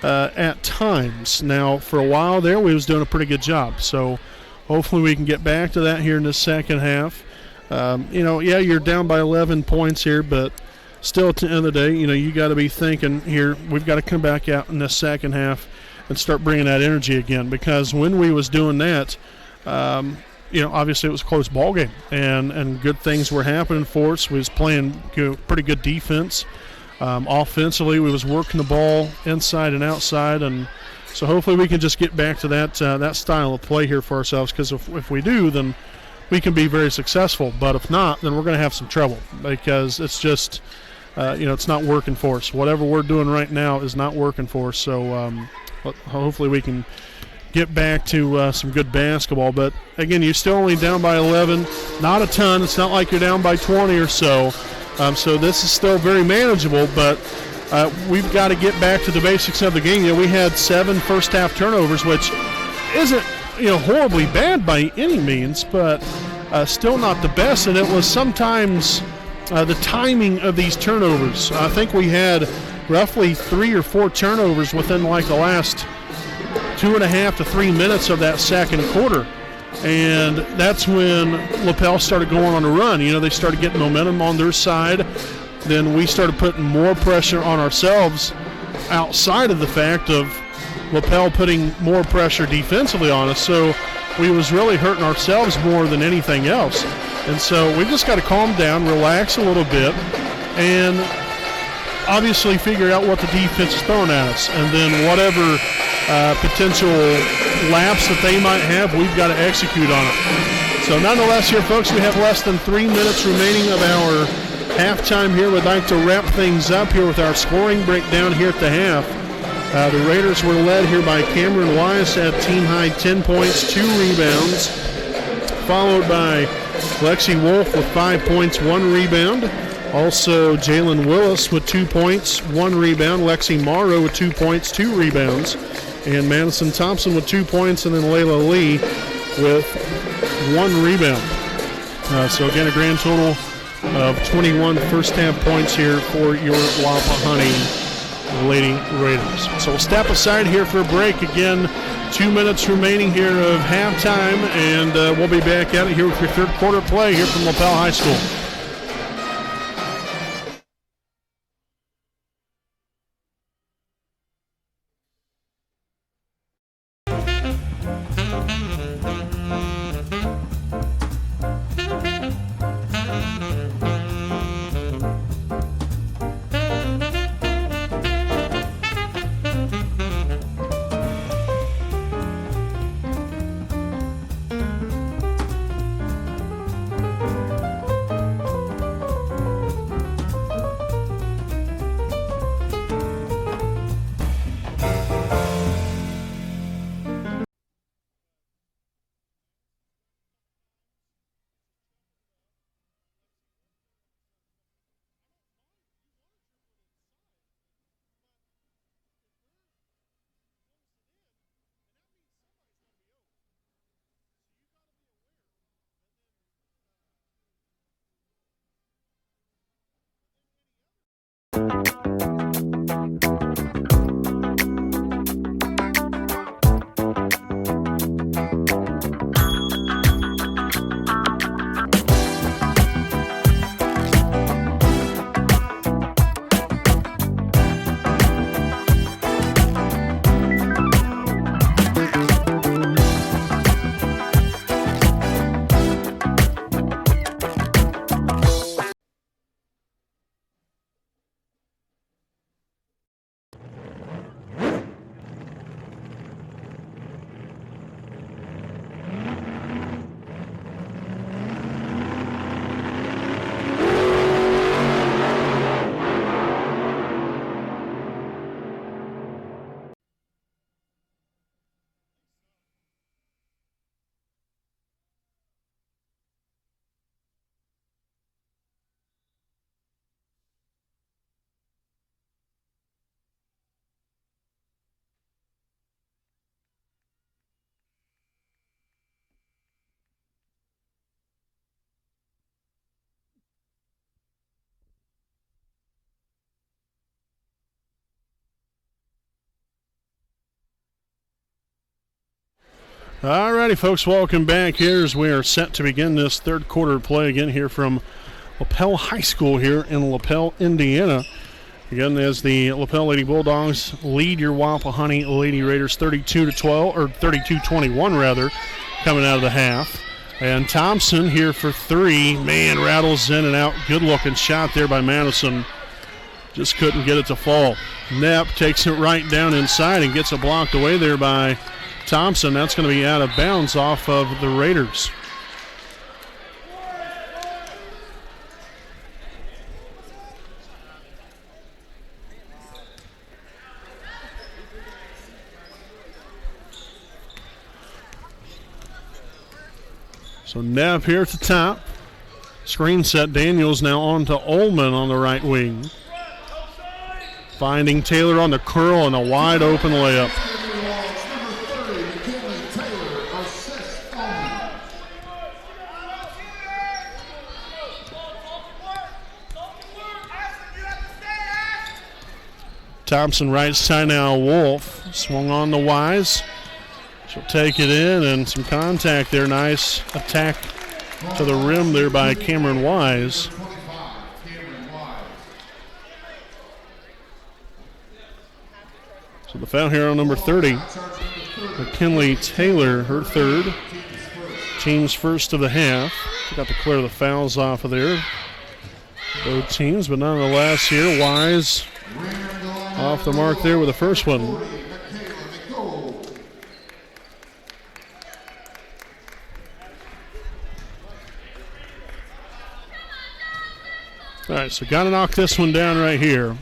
at times. Now, for a while there, we was doing a pretty good job. So hopefully we can get back to that here in the second half. You're down by 11 points here, but still at the end of the day, you got to be thinking here, we've got to come back out in the second half and start bringing that energy again, because when we was doing that, obviously it was a close ball game, and good things were happening for us. We was playing pretty good defense. Offensively, we was working the ball inside and outside, and so hopefully we can just get back to that style of play here for ourselves, because if we do, then we can be very successful. But if not, then we're going to have some trouble, because it's just, it's not working for us. Whatever we're doing right now is not working for us. So hopefully we can get back to some good basketball. But, again, you're still only down by 11. Not a ton. It's not like you're down by 20 or so. So this is still very manageable, but we've got to get back to the basics of the game. We had 7 first-half turnovers, which isn't horribly bad by any means, but still not the best. And it was sometimes the timing of these turnovers. I think we had roughly 3 or 4 turnovers within like the last 2.5 to 3 minutes of that second quarter. And that's when Lapel started going on a run. You know, they started getting momentum on their side. Then we started putting more pressure on ourselves outside of the fact of Lapel putting more pressure defensively on us. So we was really hurting ourselves more than anything else. And so we just got to calm down, relax a little bit, and obviously figure out what the defense is throwing at us. And then whatever potential laps that they might have, we've got to execute on it. So nonetheless here, folks, we have less than 3 minutes remaining of our halftime here. We'd like to wrap things up here with our scoring breakdown here at the half. The Raiders were led here by Cameron Wise at team-high 10 points, 2 rebounds, followed by Lexi Wolf with 5 points, 1 rebound. Also, Jalen Willis with 2 points, 1 rebound. Lexi Morrow with 2 points, 2 rebounds. And Madison Thompson with 2 points, and then Layla Lee with 1 rebound. So again, a grand total of 21 first-half points here for your Wapahani Lady Raiders. So we'll step aside here for a break. Again, 2 minutes remaining here of halftime, and we'll be back at it here with your third quarter play here from Lapel High School. All righty, folks, welcome back here as we are set to begin this third quarter play again here from Lapel High School here in Lapel, Indiana. Again, as the Lapel Lady Bulldogs lead your Wapahani Lady Raiders 32-12, or 32-21 rather, coming out of the half. And Thompson here for three. Man, rattles in and out. Good-looking shot there by Madison. Just couldn't get it to fall. Knapp takes it right down inside and gets it blocked away there by Thompson. That's going to be out of bounds off of the Raiders. So Knapp here at the top. Screen set. Daniels now on to Ullman on the right wing. Finding Taylor on the curl and a wide open layup. Thompson right side now. Wolf swung on the Wise. She'll take it in, and some contact there. Nice attack to the rim there by Cameron Wise. So the foul here on number 30. McKinley Taylor, her third. Team's first of the half. Got to clear the fouls off of there. Both teams, but nonetheless here, Wise off the mark there with the first one. All right, so got to knock this one down right here.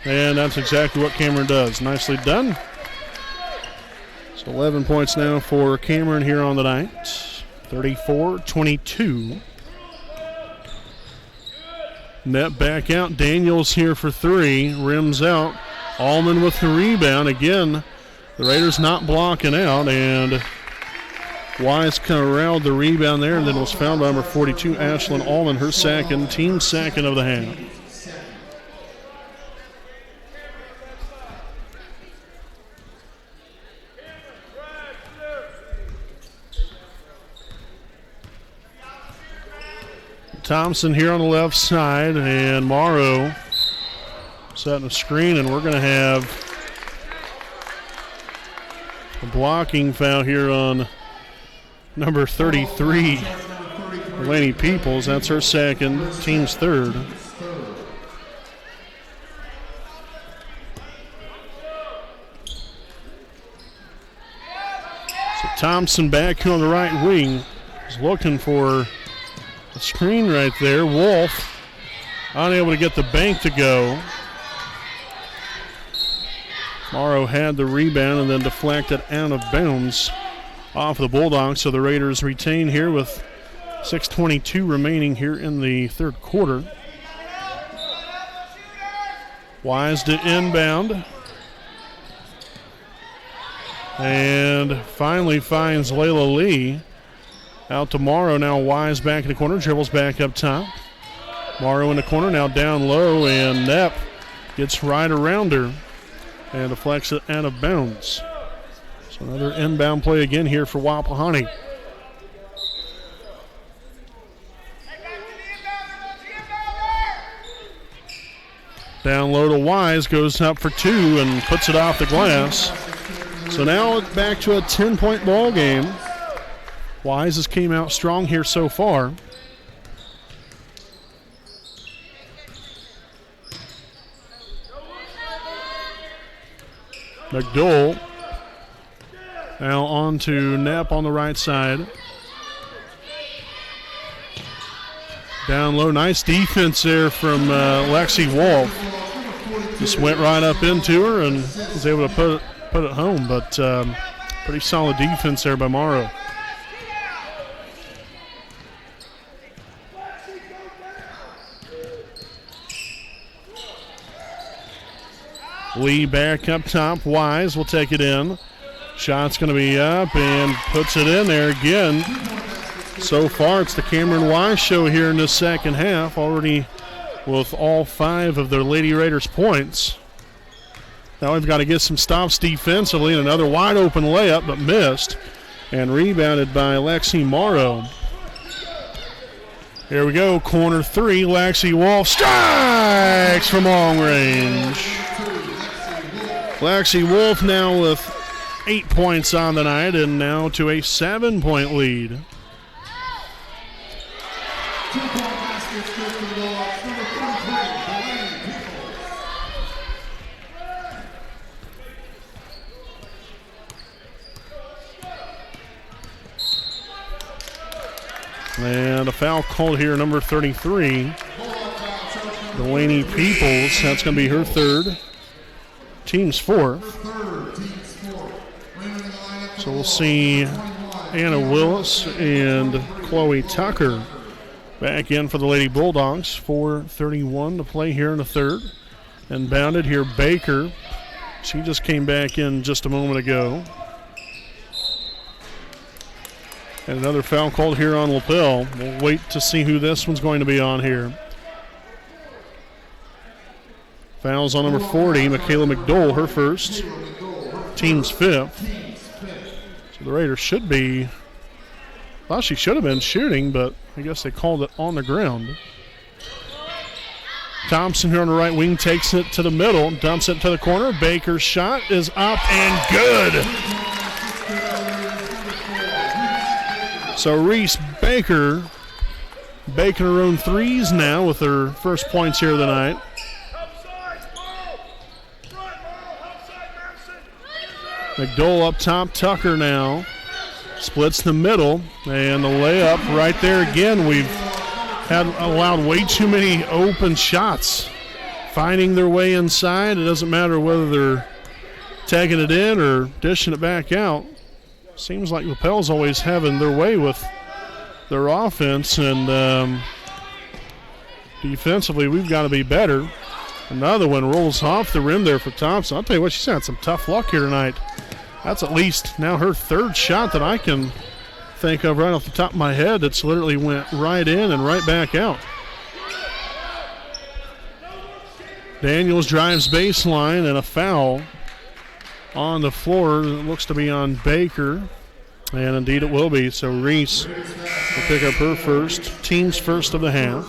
And that's exactly what Cameron does. Nicely done. So 11 points now for Cameron here on the night. 34-22. Net back out. Daniels here for three. Rims out. Allman with the rebound. Again, the Raiders not blocking out. And Wise kind of riled the rebound there and then was fouled by number 42, Ashlyn Allman. Her second, team second of the half. Thompson here on the left side, and Morrow setting a screen, and we're going to have a blocking foul here on number 33, Delaney Peoples. That's her second, team's third. So Thompson back here on the right wing is looking for a screen right there. Wolf unable to get the bank to go. Morrow had the rebound and then deflected out of bounds off the Bulldogs. So the Raiders retain here with 6:22 remaining here in the third quarter. Wise to inbound. And finally finds Layla Lee. Out to Morrow, now Wise back in the corner, dribbles back up top. Morrow in the corner, now down low, and Knapp gets right around her and deflects it out of bounds. So another inbound play again here for Wapahani. Down low to Wise, goes up for two and puts it off the glass. So now it's back to a 10-point ball game. Wise has came out strong here so far. McDowell now on to Knapp on the right side. Down low, nice defense there from Lexi Wolf. Just went right up into her and was able to put it home, but pretty solid defense there by Morrow. Lee back up top. Wise will take it in. Shot's going to be up and puts it in there again. So far, it's the Cameron Wise show here in the second half, already with all 5 of their Lady Raiders points. Now we've got to get some stops defensively, and another wide open layup, but missed, and rebounded by Lexi Morrow. Here we go, corner 3. Lexi Wolf strikes from long range. Lexi Wolf now with 8 points on the night, and now to a 7-point lead. And a foul called here, number 33, Delaney Peoples. That's going to be her third. Team's fourth. So we'll see Anna Willis and Chloe Tucker back in for the Lady Bulldogs. 4:31 to play here in the third. And bounded here, Baker. She just came back in just a moment ago. And another foul called here on Lapel. We'll wait to see who this one's going to be on here. Fouls on number 40, Michaela McDowell, her first. Team's fifth. So the Raiders should be, well, she should have been shooting, but I guess they called it on the ground. Thompson here on the right wing takes it to the middle, dumps it to the corner. Baker's shot is up and good. So Reese Baker baking her own threes now with her first points here of the night. McDowell up top, Tucker now. Splits the middle, and the layup right there again. We've allowed way too many open shots finding their way inside. It doesn't matter whether they're tagging it in or dishing it back out. Seems like Lapel's always having their way with their offense, and defensively we've got to be better. Another one rolls off the rim there for Thompson. I'll tell you what, she's had some tough luck here tonight. That's at least now her third shot that I can think of right off the top of my head. It's literally went right in and right back out. Daniels drives baseline, and a foul on the floor. It looks to be on Baker, and indeed it will be. So Reese will pick up her first, team's first of the half.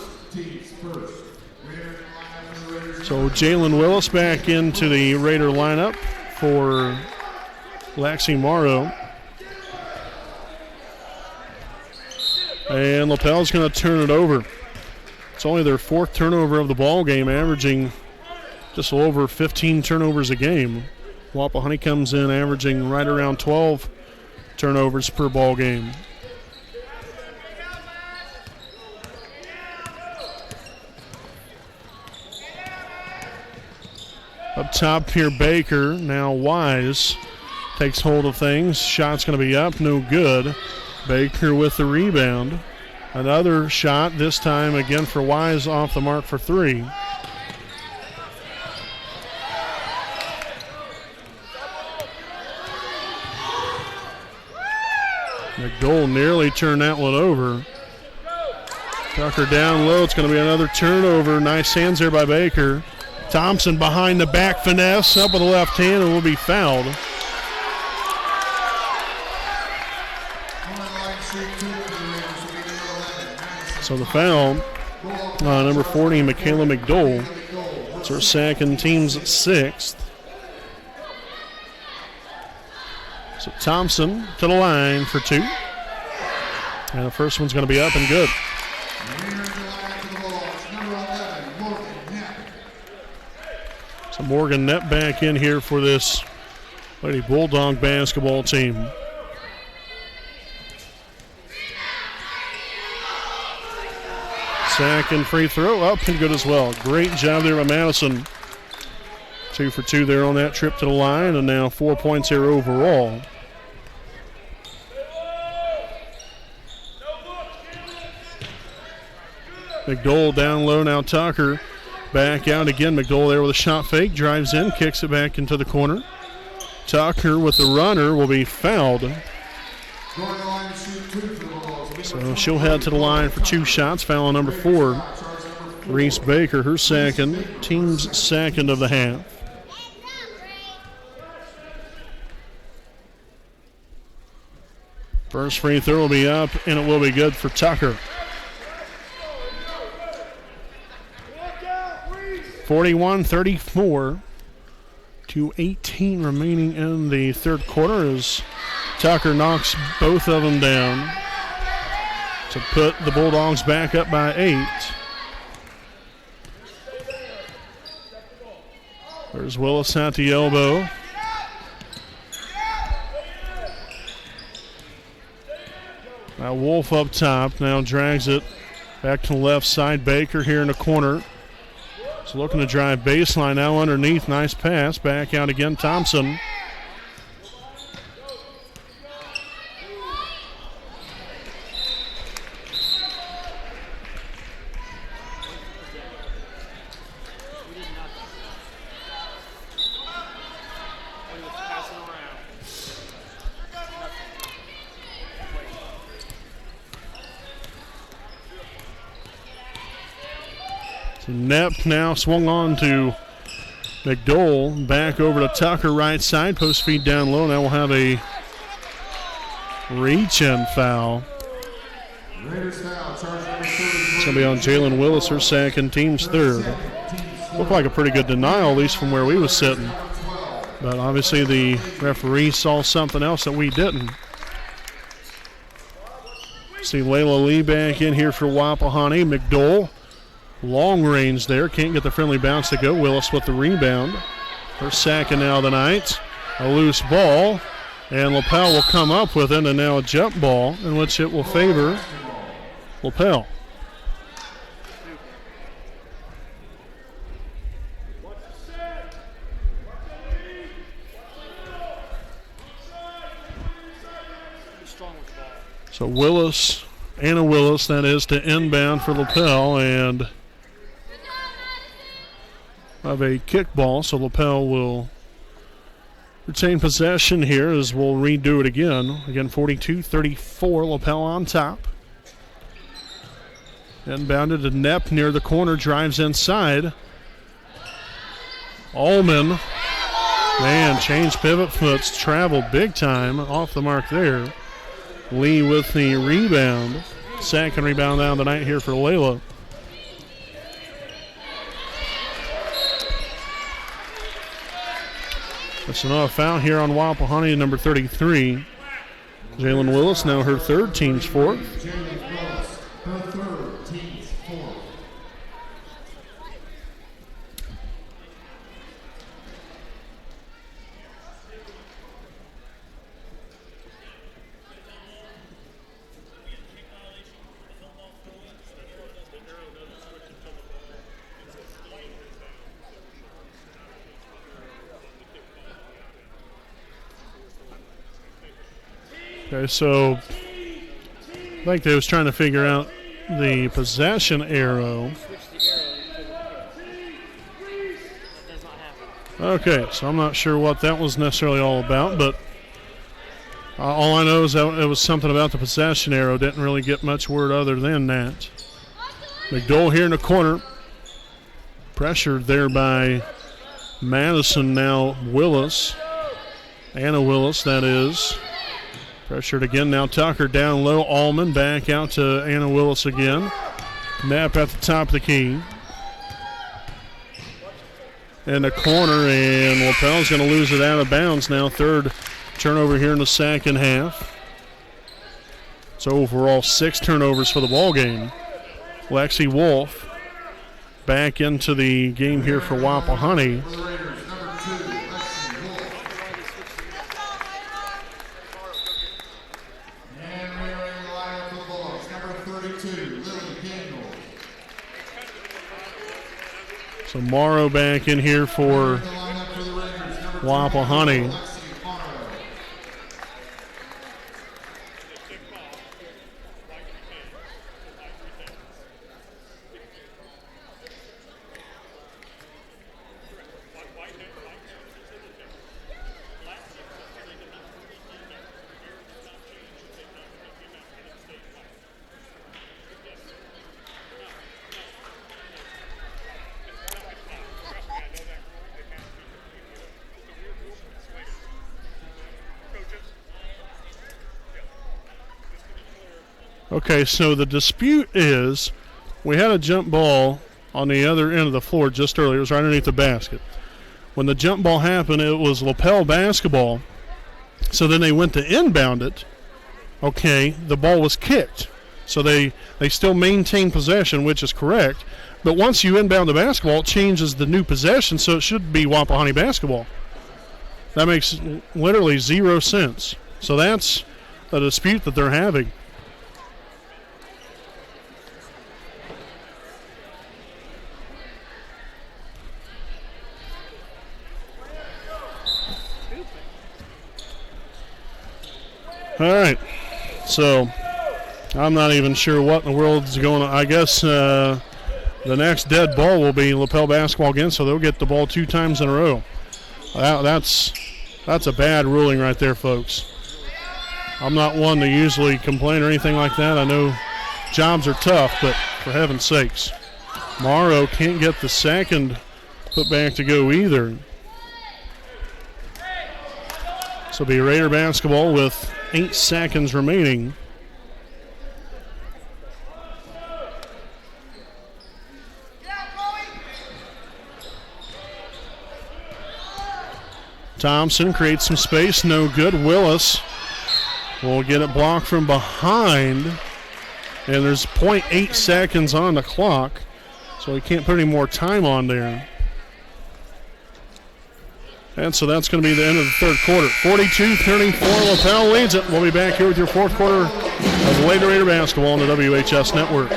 So Jalen Willis back into the Raider lineup for Laxi Morrow. And Lapel's going to turn it over. It's only their fourth turnover of the ball game, averaging just over 15 turnovers a game. Wapahani comes in averaging right around 12 turnovers per ball game. Up top here, Baker. Now Wise takes hold of things. Shot's going to be up, no good. Baker with the rebound. Another shot, this time again for Wise, off the mark for three. McDowell nearly turned that one over. Tucker down low. It's going to be another turnover. Nice hands there by Baker. Thompson behind the back finesse, up with the left hand, and will be fouled. So the foul, number 40, Michaela McDowell. It's her second, team's sixth. So Thompson to the line for two. And the first one's going to be up and good. So Morgan Knapp back in here for this Lady Bulldog basketball team. Second free throw up and good as well. Great job there by Madison. 2 for 2 there on that trip to the line, and now 4 points here overall. McDowell down low now. Tucker back out again. McDowell there with a shot fake. Drives in, kicks it back into the corner. Tucker with the runner will be fouled. So she'll head to the line for 2 shots. Foul on number 4. Reese Baker, her second. Team's second of the half. First free throw will be up, and it will be good for Tucker. 41-34 to 18 remaining in the third quarter as Tucker knocks both of them down to put the Bulldogs back up by 8. There's Willis at the elbow. Now Wolf up top, now drags it back to the left side. Baker here in the corner. So looking to drive baseline now underneath. Nice pass. Back out again, Thompson. So Knapp now swung on to McDowell. Back over to Tucker, right side. Post feed down low. Now we'll have a Reach-in foul. Raiders foul, charge number 30. It's going to be on Jalen Willis, her second, team's third. Looked like a pretty good denial, at least from where we was sitting. But obviously the referee saw something else that we didn't. See Layla Lee back in here for Wapahani. McDowell, long range there. Can't get the friendly bounce to go. Willis with the rebound. Her second now of the night. A loose ball. And Lapel will come up with it, and now a jump ball in which it will favor Lapel. So Willis, Anna Willis, that is, to inbound for Lapel, and have a kickball, so Lapel will retain possession here as we'll redo it again. Again, 42-34, Lapel on top. Inbounded to Knepp near the corner, drives inside. Allman, man, changed pivot foots, traveled big time, off the mark there. Lee with the rebound. Second rebound down the night here for Layla. That's another foul here on Wapahani, number 33. Jalen Willis, now her third, team's fourth. Jalen Willis, her third, team's fourth. Okay, so I think they was trying to figure out the possession arrow. Okay, so I'm not sure what that was necessarily all about, but all I know is that it was something about the possession arrow. Didn't really get much word other than that. McDowell here in the corner. Pressured there by Madison, now Willis. Anna Willis, that is. Pressured again, now Tucker down low. Allman back out to Anna Willis again. Knapp at the top of the key. In the corner, and Lapel's going to lose it out of bounds now. Third turnover here in the second half. So overall 6 turnovers for the ball game. Lexi Wolf back into the game here for Wapahani. So Morrow back in here for Wapahani. Okay, so the dispute is we had a jump ball on the other end of the floor just earlier. It was right underneath the basket. When the jump ball happened, it was Lapel basketball. So then they went to inbound it. Okay, the ball was kicked. So they still maintain possession, which is correct. But once you inbound the basketball, it changes the new possession, so it should be Wapahani basketball. That makes literally 0 sense. So that's a dispute that they're having. All right, so I'm not even sure what in the world is going on. I guess the next dead ball will be Lapel basketball again, so they'll get the ball 2 times in a row. That's a bad ruling right there, folks. I'm not one to usually complain or anything like that. I know jobs are tough, but for heaven's sakes. Morrow can't get the second put back to go either. So it'll be Raider basketball with 8 seconds remaining. Thompson creates some space, no good. Willis will get it blocked from behind. And there's 0.8 seconds on the clock, so he can't put any more time on there. And so that's going to be the end of the third quarter. 42-34, Lapel leads it. We'll be back here with your fourth quarter of Lady Raider basketball on the WHS Network.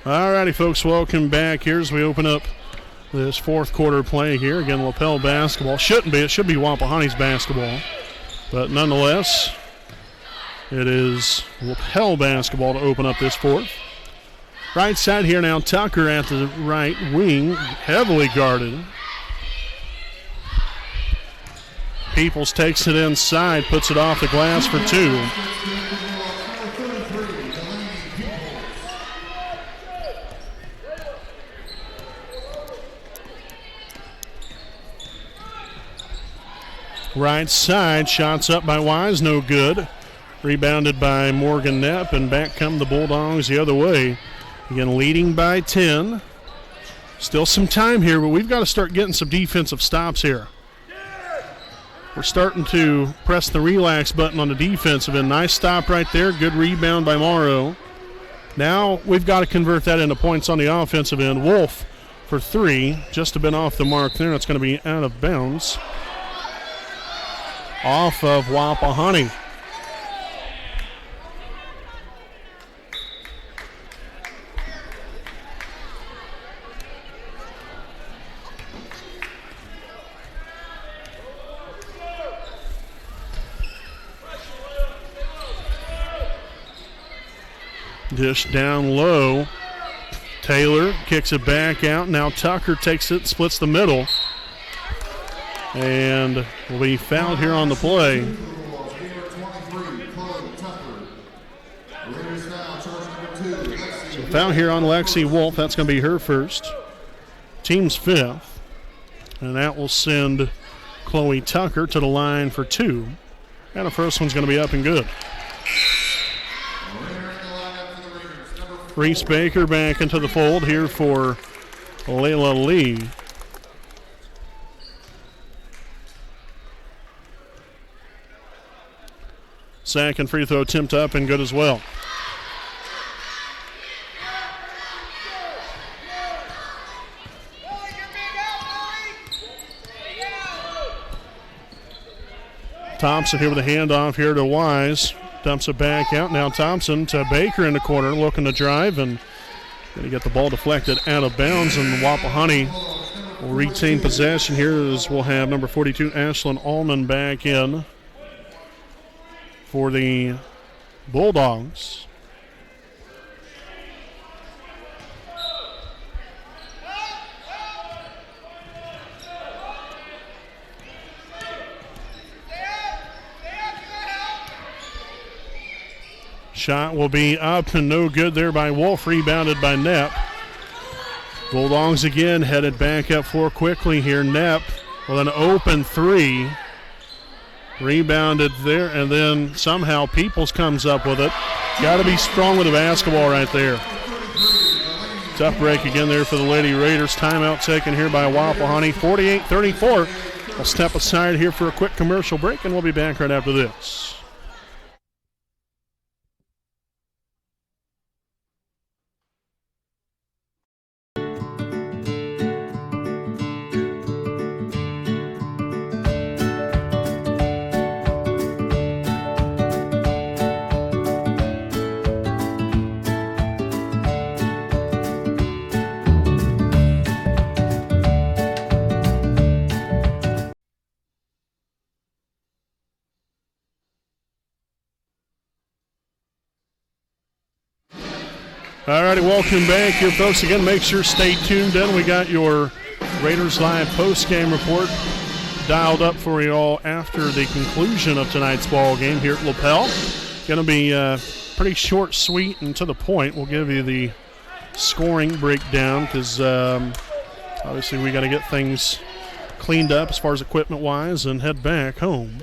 All righty, folks, welcome back here as we open up this fourth quarter play here. Again, Lapel basketball. Shouldn't be. It should be Wapahani's basketball. But nonetheless, it is Lapel basketball to open up this fourth. Right side here now, Tucker at the right wing, heavily guarded. Peoples takes it inside, puts it off the glass for 2. Right side, shots up by Wise, no good. Rebounded by Morgan Knapp, and back come the Bulldogs the other way. Again, leading by 10. Still some time here, but we've got to start getting some defensive stops here. We're starting to press the relax button on the defensive end. Nice stop right there. Good rebound by Morrow. Now we've got to convert that into points on the offensive end. Wolf for 3. Just a bit off the mark there. It's going to be out of bounds. Off of Wapahani. Dish down low. Taylor kicks it back out. Now Tucker takes it, splits the middle. And will be fouled here on the play. So foul here on Lexi Wolf. That's going to be her first. Team's 5th. And that will send Chloe Tucker to the line for 2. And the first one's going to be up and good. Reese Baker back into the fold here for Layla Lee. Second free throw attempt up and good as well. Thompson here with a handoff here to Wise. Dumps it back out. Now Thompson to Baker in the corner, looking to drive and going to get the ball deflected out of bounds. And Wapahani will retain possession here as we'll have number 42, Ashlyn Allman, back in for the Bulldogs. Shot will be up and no good there by Wolf. Rebounded by Knapp. Bulldogs again headed back up floor quickly here. Knapp with an open three. Rebounded there, and then somehow Peoples comes up with it. Got to be strong with the basketball right there. Tough break again there for the Lady Raiders. Timeout taken here by Wapahani. 48-34. We'll step aside here for a quick commercial break, and we'll be back right after this. All righty, welcome back here, folks. Again, make sure stay tuned in. We got your Raiders Live post-game report dialed up for you all after the conclusion of tonight's ball game here at Lapel. Going to be pretty short, sweet, and to the point. We'll give you the scoring breakdown because obviously we got to get things cleaned up as far as equipment-wise and head back home.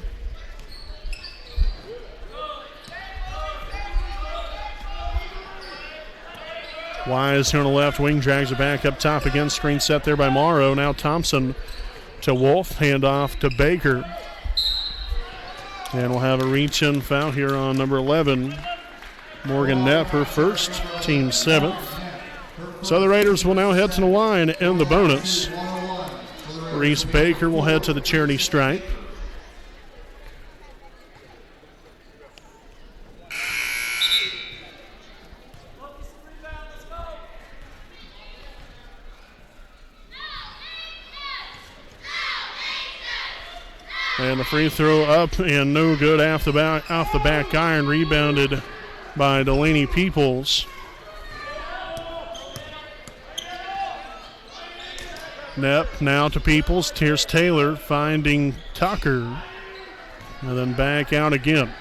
Wise here on the left wing, drags it back up top again. Screen set there by Morrow. Now Thompson to Wolf. Handoff to Baker. And we'll have a reach-in foul here on number 11. Morgan Knapp, her first, team 7th. So the Raiders will now head to the line and the bonus. Reese Baker will head to the charity stripe. And the free throw up and no good off the back iron, rebounded by Delaney Peoples. Knapp now to Peoples. Here's Taylor finding Tucker. And then back out again.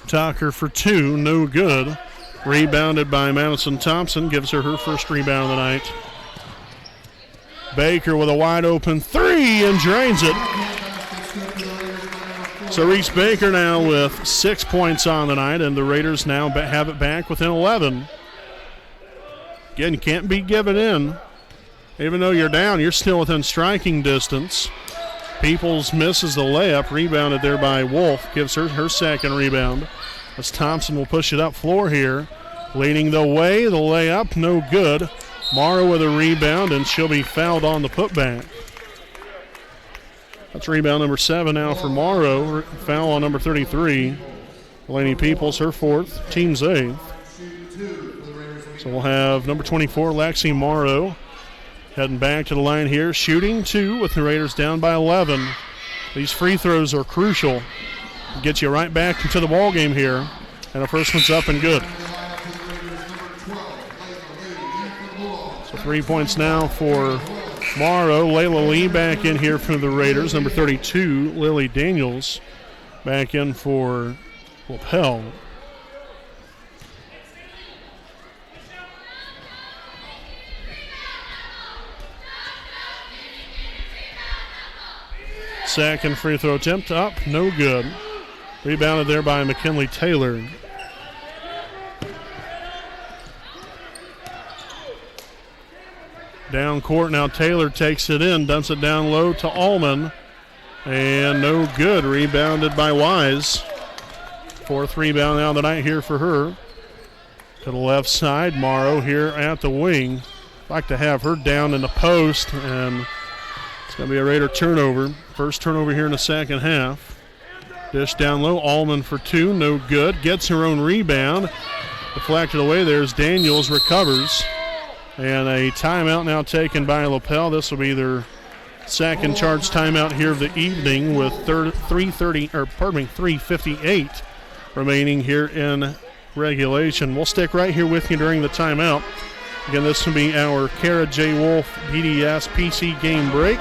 Tucker for 2, no good. Rebounded by Madison Thompson, gives her first rebound of the night. Baker with a wide open 3 and drains it. So Reese Baker now with 6 points on the night, and the Raiders now have it back within 11. Again, you can't be giving in. Even though you're down, you're still within striking distance. Peoples misses the layup, rebounded there by Wolf, gives her second rebound. As Thompson will push it up floor here. Leading the way, the layup, no good. Morrow with a rebound, and she'll be fouled on the putback. That's rebound number 7 now for Morrow. Foul on number 33. Delaney Peoples, her 4th, team's 8th. So we'll have number 24, Lexi Morrow, heading back to the line here, shooting 2 with the Raiders down by 11. These free throws are crucial. Get you right back into the ball game here. And the first one's up and good. So 3 points now for Morrow. Layla Lee back in here for the Raiders. Number 32, Lily Daniels, back in for Lapel. Second free throw attempt up, no good. Rebounded there by McKinley Taylor. Down court now, Taylor takes it in, dumps it down low to Allman. And no good, rebounded by Wise. 4th rebound now of the night here for her. To the left side, Morrow here at the wing. Like to have her down in the post, and it's going to be a Raider turnover. First turnover here in the second half. Dish down low, Allman for 2, no good. Gets her own rebound. Deflected away, there's Daniels, recovers. And a timeout now taken by Lapel. This will be their second charge timeout here of the evening with 3:58 remaining here in regulation. We'll stick right here with you during the timeout. Again, this will be our Kara J. Wolf DDS PC game break.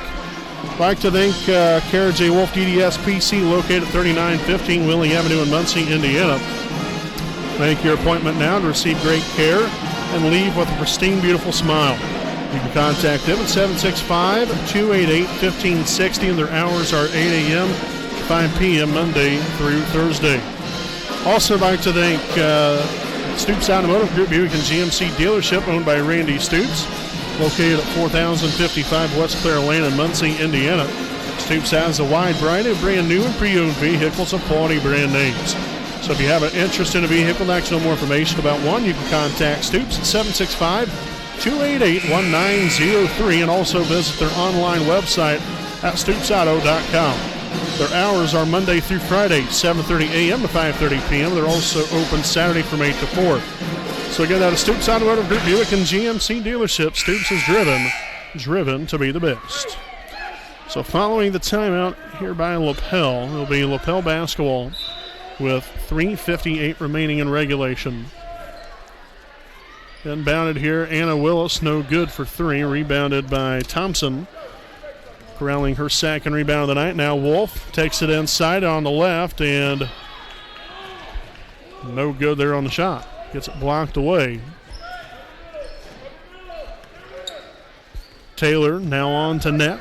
I'd like to thank Kara J. Wolf DDS PC, located at 3915 Willie Avenue in Muncie, Indiana. Make your appointment now to receive great care and leave with a pristine, beautiful smile. You can contact them at 765-288-1560, and their hours are 8 a.m. to 5 p.m. Monday through Thursday. Also, I'd like to thank Stoops Automotive Group Buick and GMC dealership owned by Randy Stoops, located at 4055 West Clare Lane in Muncie, Indiana. Stoops has a wide variety of brand new and pre-owned vehicles of quality brand names. So if you have an interest in a vehicle and like to know more information about one, you can contact Stoops at 765-288-1903 and also visit their online website at stoopsauto.com. Their hours are Monday through Friday, 7:30 a.m. to 5:30 p.m. They're also open Saturday from 8 to 4. So again, that is Stoops Automotive Group Buick and GMC dealership. Stoops is driven to be the best. So following the timeout here by Lapel, it'll be Lapel basketball with 3:58 remaining in regulation. Inbounded here, Anna Willis, no good for three. Rebounded by Thompson. Corralling her second rebound of the night. Now Wolf takes it inside on the left, and no good there on the shot. Gets it blocked away. Taylor now on to Knapp.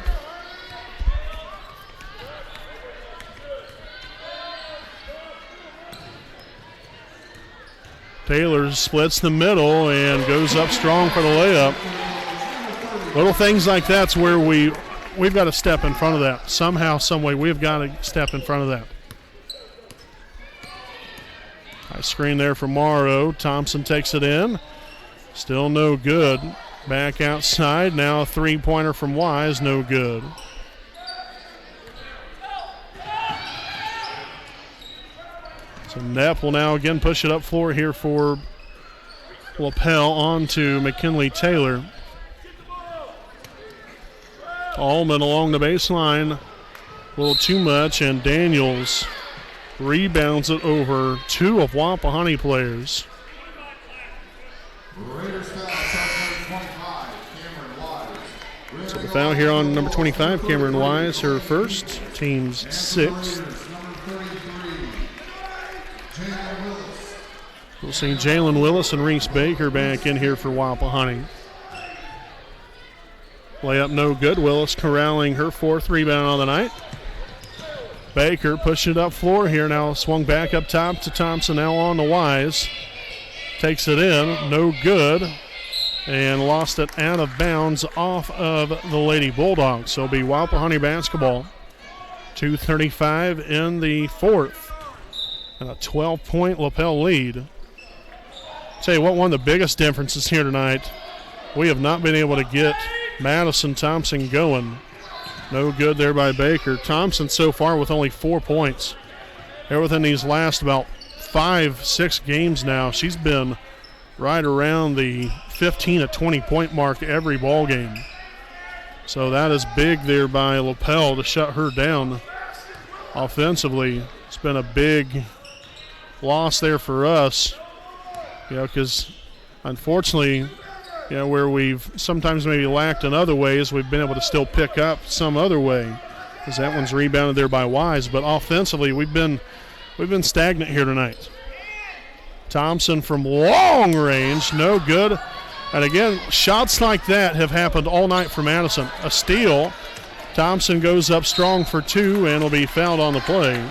Taylor splits the middle and goes up strong for the layup. Little things like that's where we've got to step in front of that. Somehow, some way, we've got to step in front of that. High screen there for Morrow. Thompson takes it in. Still no good. Back outside. Now a three-pointer from Wise. No good. So Knapp will now again push it up floor here for Lapel on to McKinley Taylor. Allman along the baseline. A little too much, and Daniels rebounds it over two of Wapahani players. So the foul here on number 25, Cameron Wise, her first, team's sixth. We'll see Jalen Willis and Reese Baker back in here for Wapahani. Layup no good. Willis corralling her fourth rebound on the night. Baker pushing it up floor here now. Swung back up top to Thompson. Now on to Wise. Takes it in. No good. And lost it out of bounds off of the Lady Bulldogs. So it'll be Wapahani basketball. 2:35 in the fourth. And a 12-point Lapel lead. Tell you what, one of the biggest differences here tonight, we have not been able to get Madison Thompson going. No good there by Baker. Thompson so far with only 4 points. There within these last about 5-6 games now, she's been right around the 15 to 20 point mark every ball game. So that is big there by Lapel to shut her down offensively. It's been a big loss there for us, because unfortunately, where we've sometimes maybe lacked in other ways, we've been able to still pick up some other way, because that one's rebounded there by Wise. But offensively, we've been stagnant here tonight. Thompson from long range, no good. And again, shots like that have happened all night for Madison. A steal. Thompson goes up strong for two and will be fouled on the play.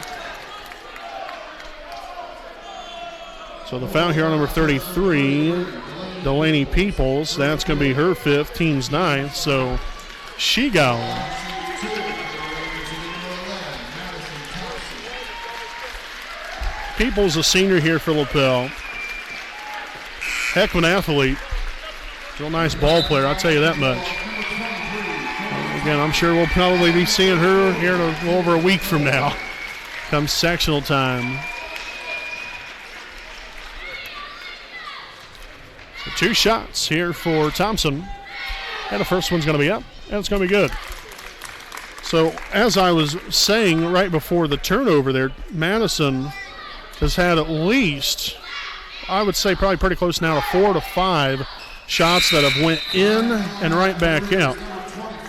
So the foul here on number 33, Delaney Peoples. That's going to be her fifth, team's ninth. So she got one. Peoples, a senior here for Lapel. Heck of an athlete. Real nice ball player, I'll tell you that much. Again, I'm sure we'll probably be seeing her here in a little over a week from now. Comes sectional time. So 2 shots here for Thompson. And the first one's going to be up, and it's going to be good. So as I was saying right before the turnover there, Madison has had at least, I would say probably pretty close now to 4 to 5 shots that have went in and right back out.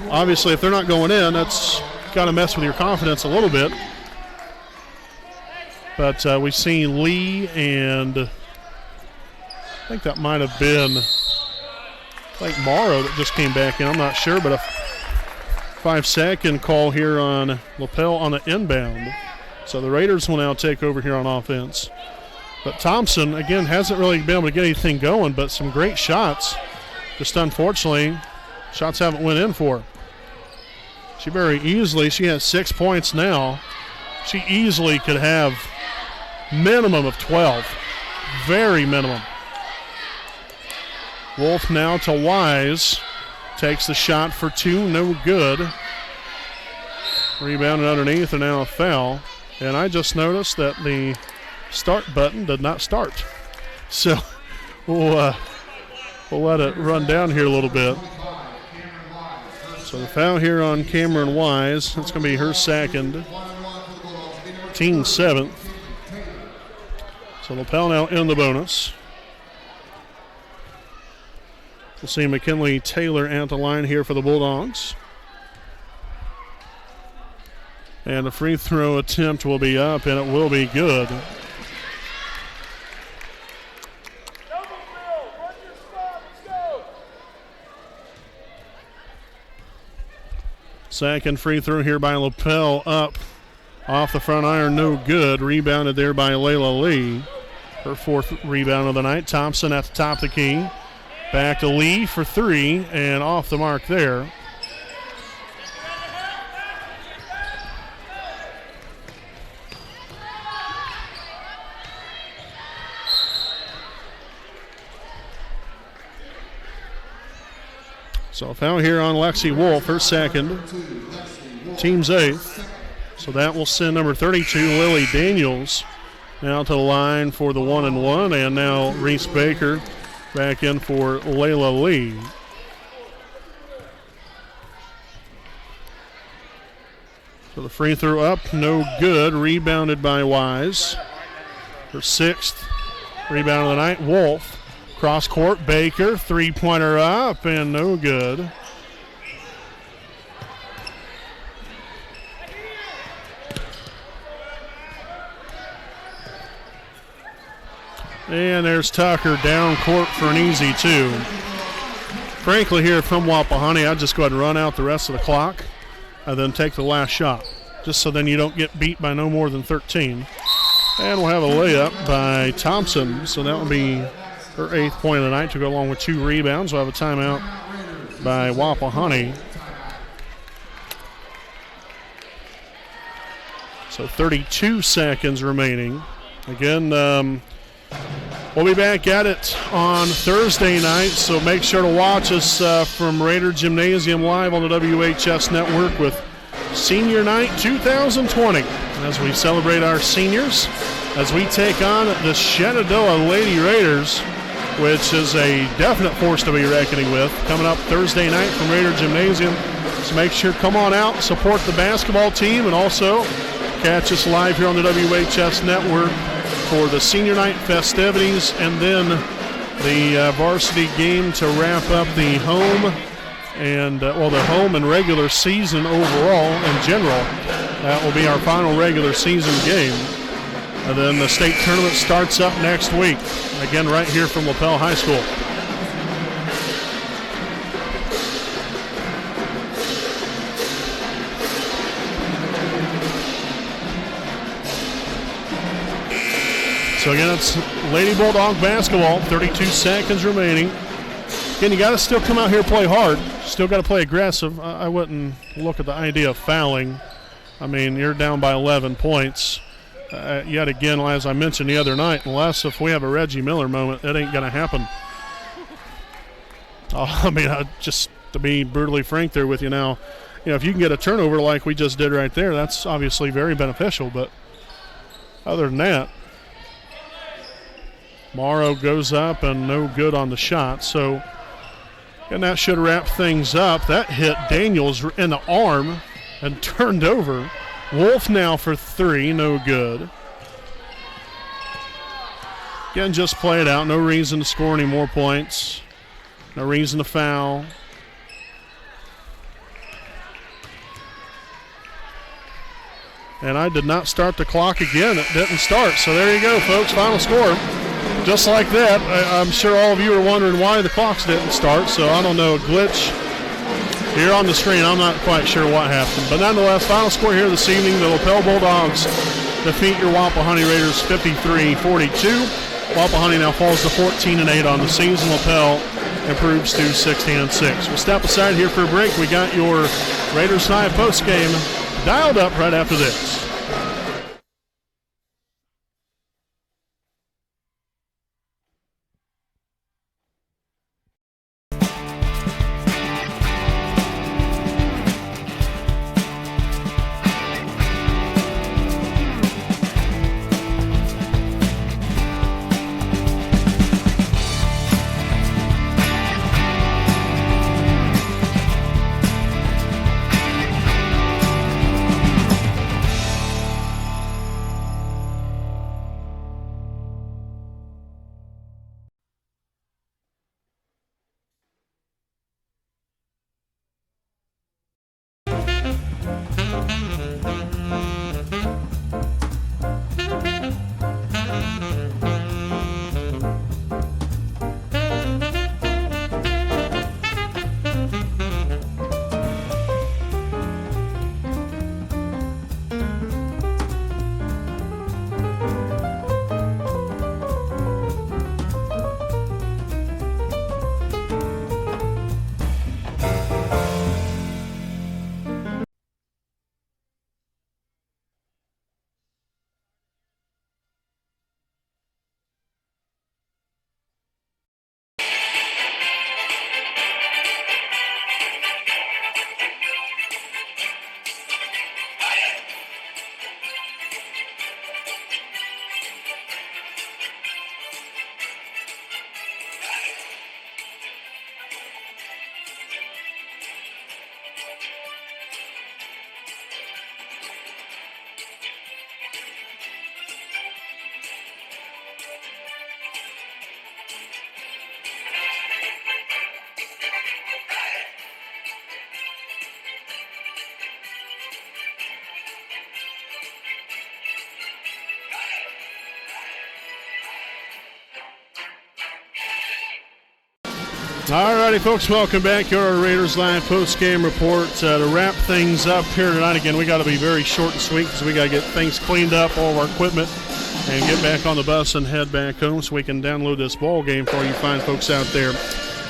Obviously, if they're not going in, that's got to mess with your confidence a little bit. But we've seen Lee and think that might have been, Morrow that just came back in. I'm not sure, but a 5-second call here on Lapel on the inbound. So the Raiders will now take over here on offense. But Thompson, again, hasn't really been able to get anything going, but some great shots. Just unfortunately, shots haven't went in for her. She has 6 points now. She easily could have minimum of 12. Very minimum. Wolf now to Wise. Takes the shot for 2, no good. Rebounded underneath and now a foul. And I just noticed that the start button did not start. So we'll let it run down here a little bit. So the foul here on Cameron Wise. That's going to be her second. Team 7th. So Lapel now in the bonus. We'll see McKinley Taylor at the line here for the Bulldogs. And the free throw attempt will be up, and it will be good. Second free throw here by Lapel, up off the front iron, no good. Rebounded there by Layla Lee. Her 4th rebound of the night. Thompson at the top of the key. Back to Lee for 3, and off the mark there. So foul here on Lexi Wolf, her second. Team's 8th. So that will send number 32, Lily Daniels, now to the line for the 1-and-1, and now Reese Baker back in for Layla Lee. So the free throw up, no good. Rebounded by Wise. Her 6th rebound of the night. Wolf. Cross court, Baker. 3-pointer up and no good. And there's Tucker down court for an easy 2. Frankly, here from Wapahani, I'd just go ahead and run out the rest of the clock and then take the last shot, just so then you don't get beat by no more than 13. And we'll have a layup by Thompson, so that will be her 8th point of the night to go along with 2 rebounds. We'll have a timeout by Wapahani. So 32 seconds remaining. Again, we'll be back at it on Thursday night, so make sure to watch us from Raider Gymnasium live on the WHS Network with Senior Night 2020 as we celebrate our seniors, as we take on the Shenandoah Lady Raiders, which is a definite force to be reckoning with, coming up Thursday night from Raider Gymnasium. So make sure, come on out, support the basketball team, and also catch us live here on the WHS Network for the Senior Night festivities, and then the varsity game to wrap up the home and the home and regular season overall in general. That will be our final regular season game. And then the state tournament starts up next week, again right here from Lapel High School. So again, it's Lady Bulldog basketball, 32 seconds remaining. Again, you got to still come out here and play hard. Still got to play aggressive. I wouldn't look at the idea of fouling. I mean, you're down by 11 points. Yet again, as I mentioned the other night, unless if we have a Reggie Miller moment, it ain't going to happen. I mean, just to be brutally frank there with you now, if you can get a turnover like we just did right there, that's obviously very beneficial. But other than that, Morrow goes up and no good on the shot. So, and that should wrap things up. That hit Daniels in the arm and turned over. Wolf now for 3, no good. Again, just play it out. No reason to score any more points. No reason to foul. And I did not start the clock again. It didn't start. So there you go, folks. Final score. just like that, I'm sure all of you are wondering why the clocks didn't start, so I don't know, a glitch here on the screen. I'm not quite sure what happened. But nonetheless, final score here this evening, the Lapel Bulldogs defeat your Wapahani Raiders 53-42. Wapahani now falls to 14-8 on the season. Lapel improves to 16-6. We'll step aside here for a break. We got your Raiders Live post game dialed up right after this. All righty, folks, welcome back to our Raiders Live post-game report. To wrap things up here tonight, again, we got to be very short and sweet because we got to get things cleaned up, all of our equipment, and get back on the bus and head back home so we can download this ball game for you fine folks out there.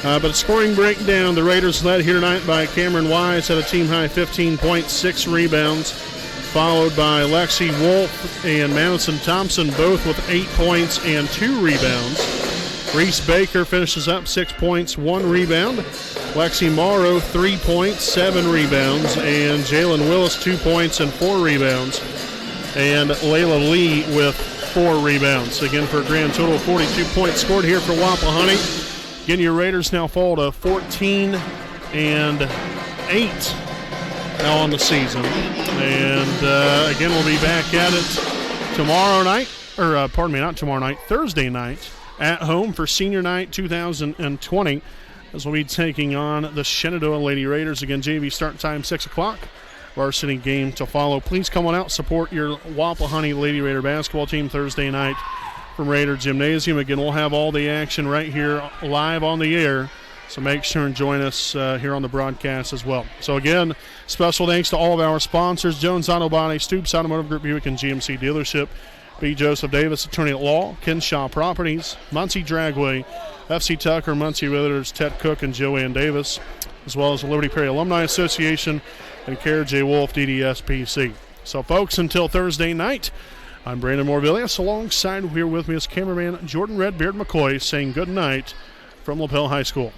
But scoring breakdown, the Raiders led here tonight by Cameron Wise, had a team-high 15.6 rebounds, followed by Lexi Wolf and Madison Thompson, both with 8 points and 2 rebounds. Reese Baker finishes up 6 points, 1 rebound. Lexi Morrow, 3 points, 7 rebounds. And Jalen Willis, 2 points and 4 rebounds. And Layla Lee with 4 rebounds. Again, for a grand total of 42 points scored here for Wapahani. Again, your Raiders now fall to 14-8 now on the season. And again, we'll be back at it tomorrow night, or pardon me, not tomorrow night, Thursday night, at home for Senior Night 2020, as we'll be taking on the Shenandoah Lady Raiders. Again, JV start time 6 o'clock. Varsity game to follow. Please come on out, support your Wapahani Lady Raider basketball team Thursday night from Raider Gymnasium. Again, we'll have all the action right here live on the air, so make sure and join us here on the broadcast as well. So again, special thanks to all of our sponsors: Jones Auto Body, Stoops Automotive Group, Buick and GMC Dealership, B. Joseph Davis, Attorney at Law, Kenshaw Properties, Muncie Dragway, FC Tucker, Muncie Realtors, Ted Cook and Joanne Davis, as well as the Liberty Perry Alumni Association and Kara J. Wolf, DDS PC. So, folks, until Thursday night, I'm Brandon Morvillius. Alongside here with me is cameraman Jordan Redbeard McCoy saying good night from Lapel High School.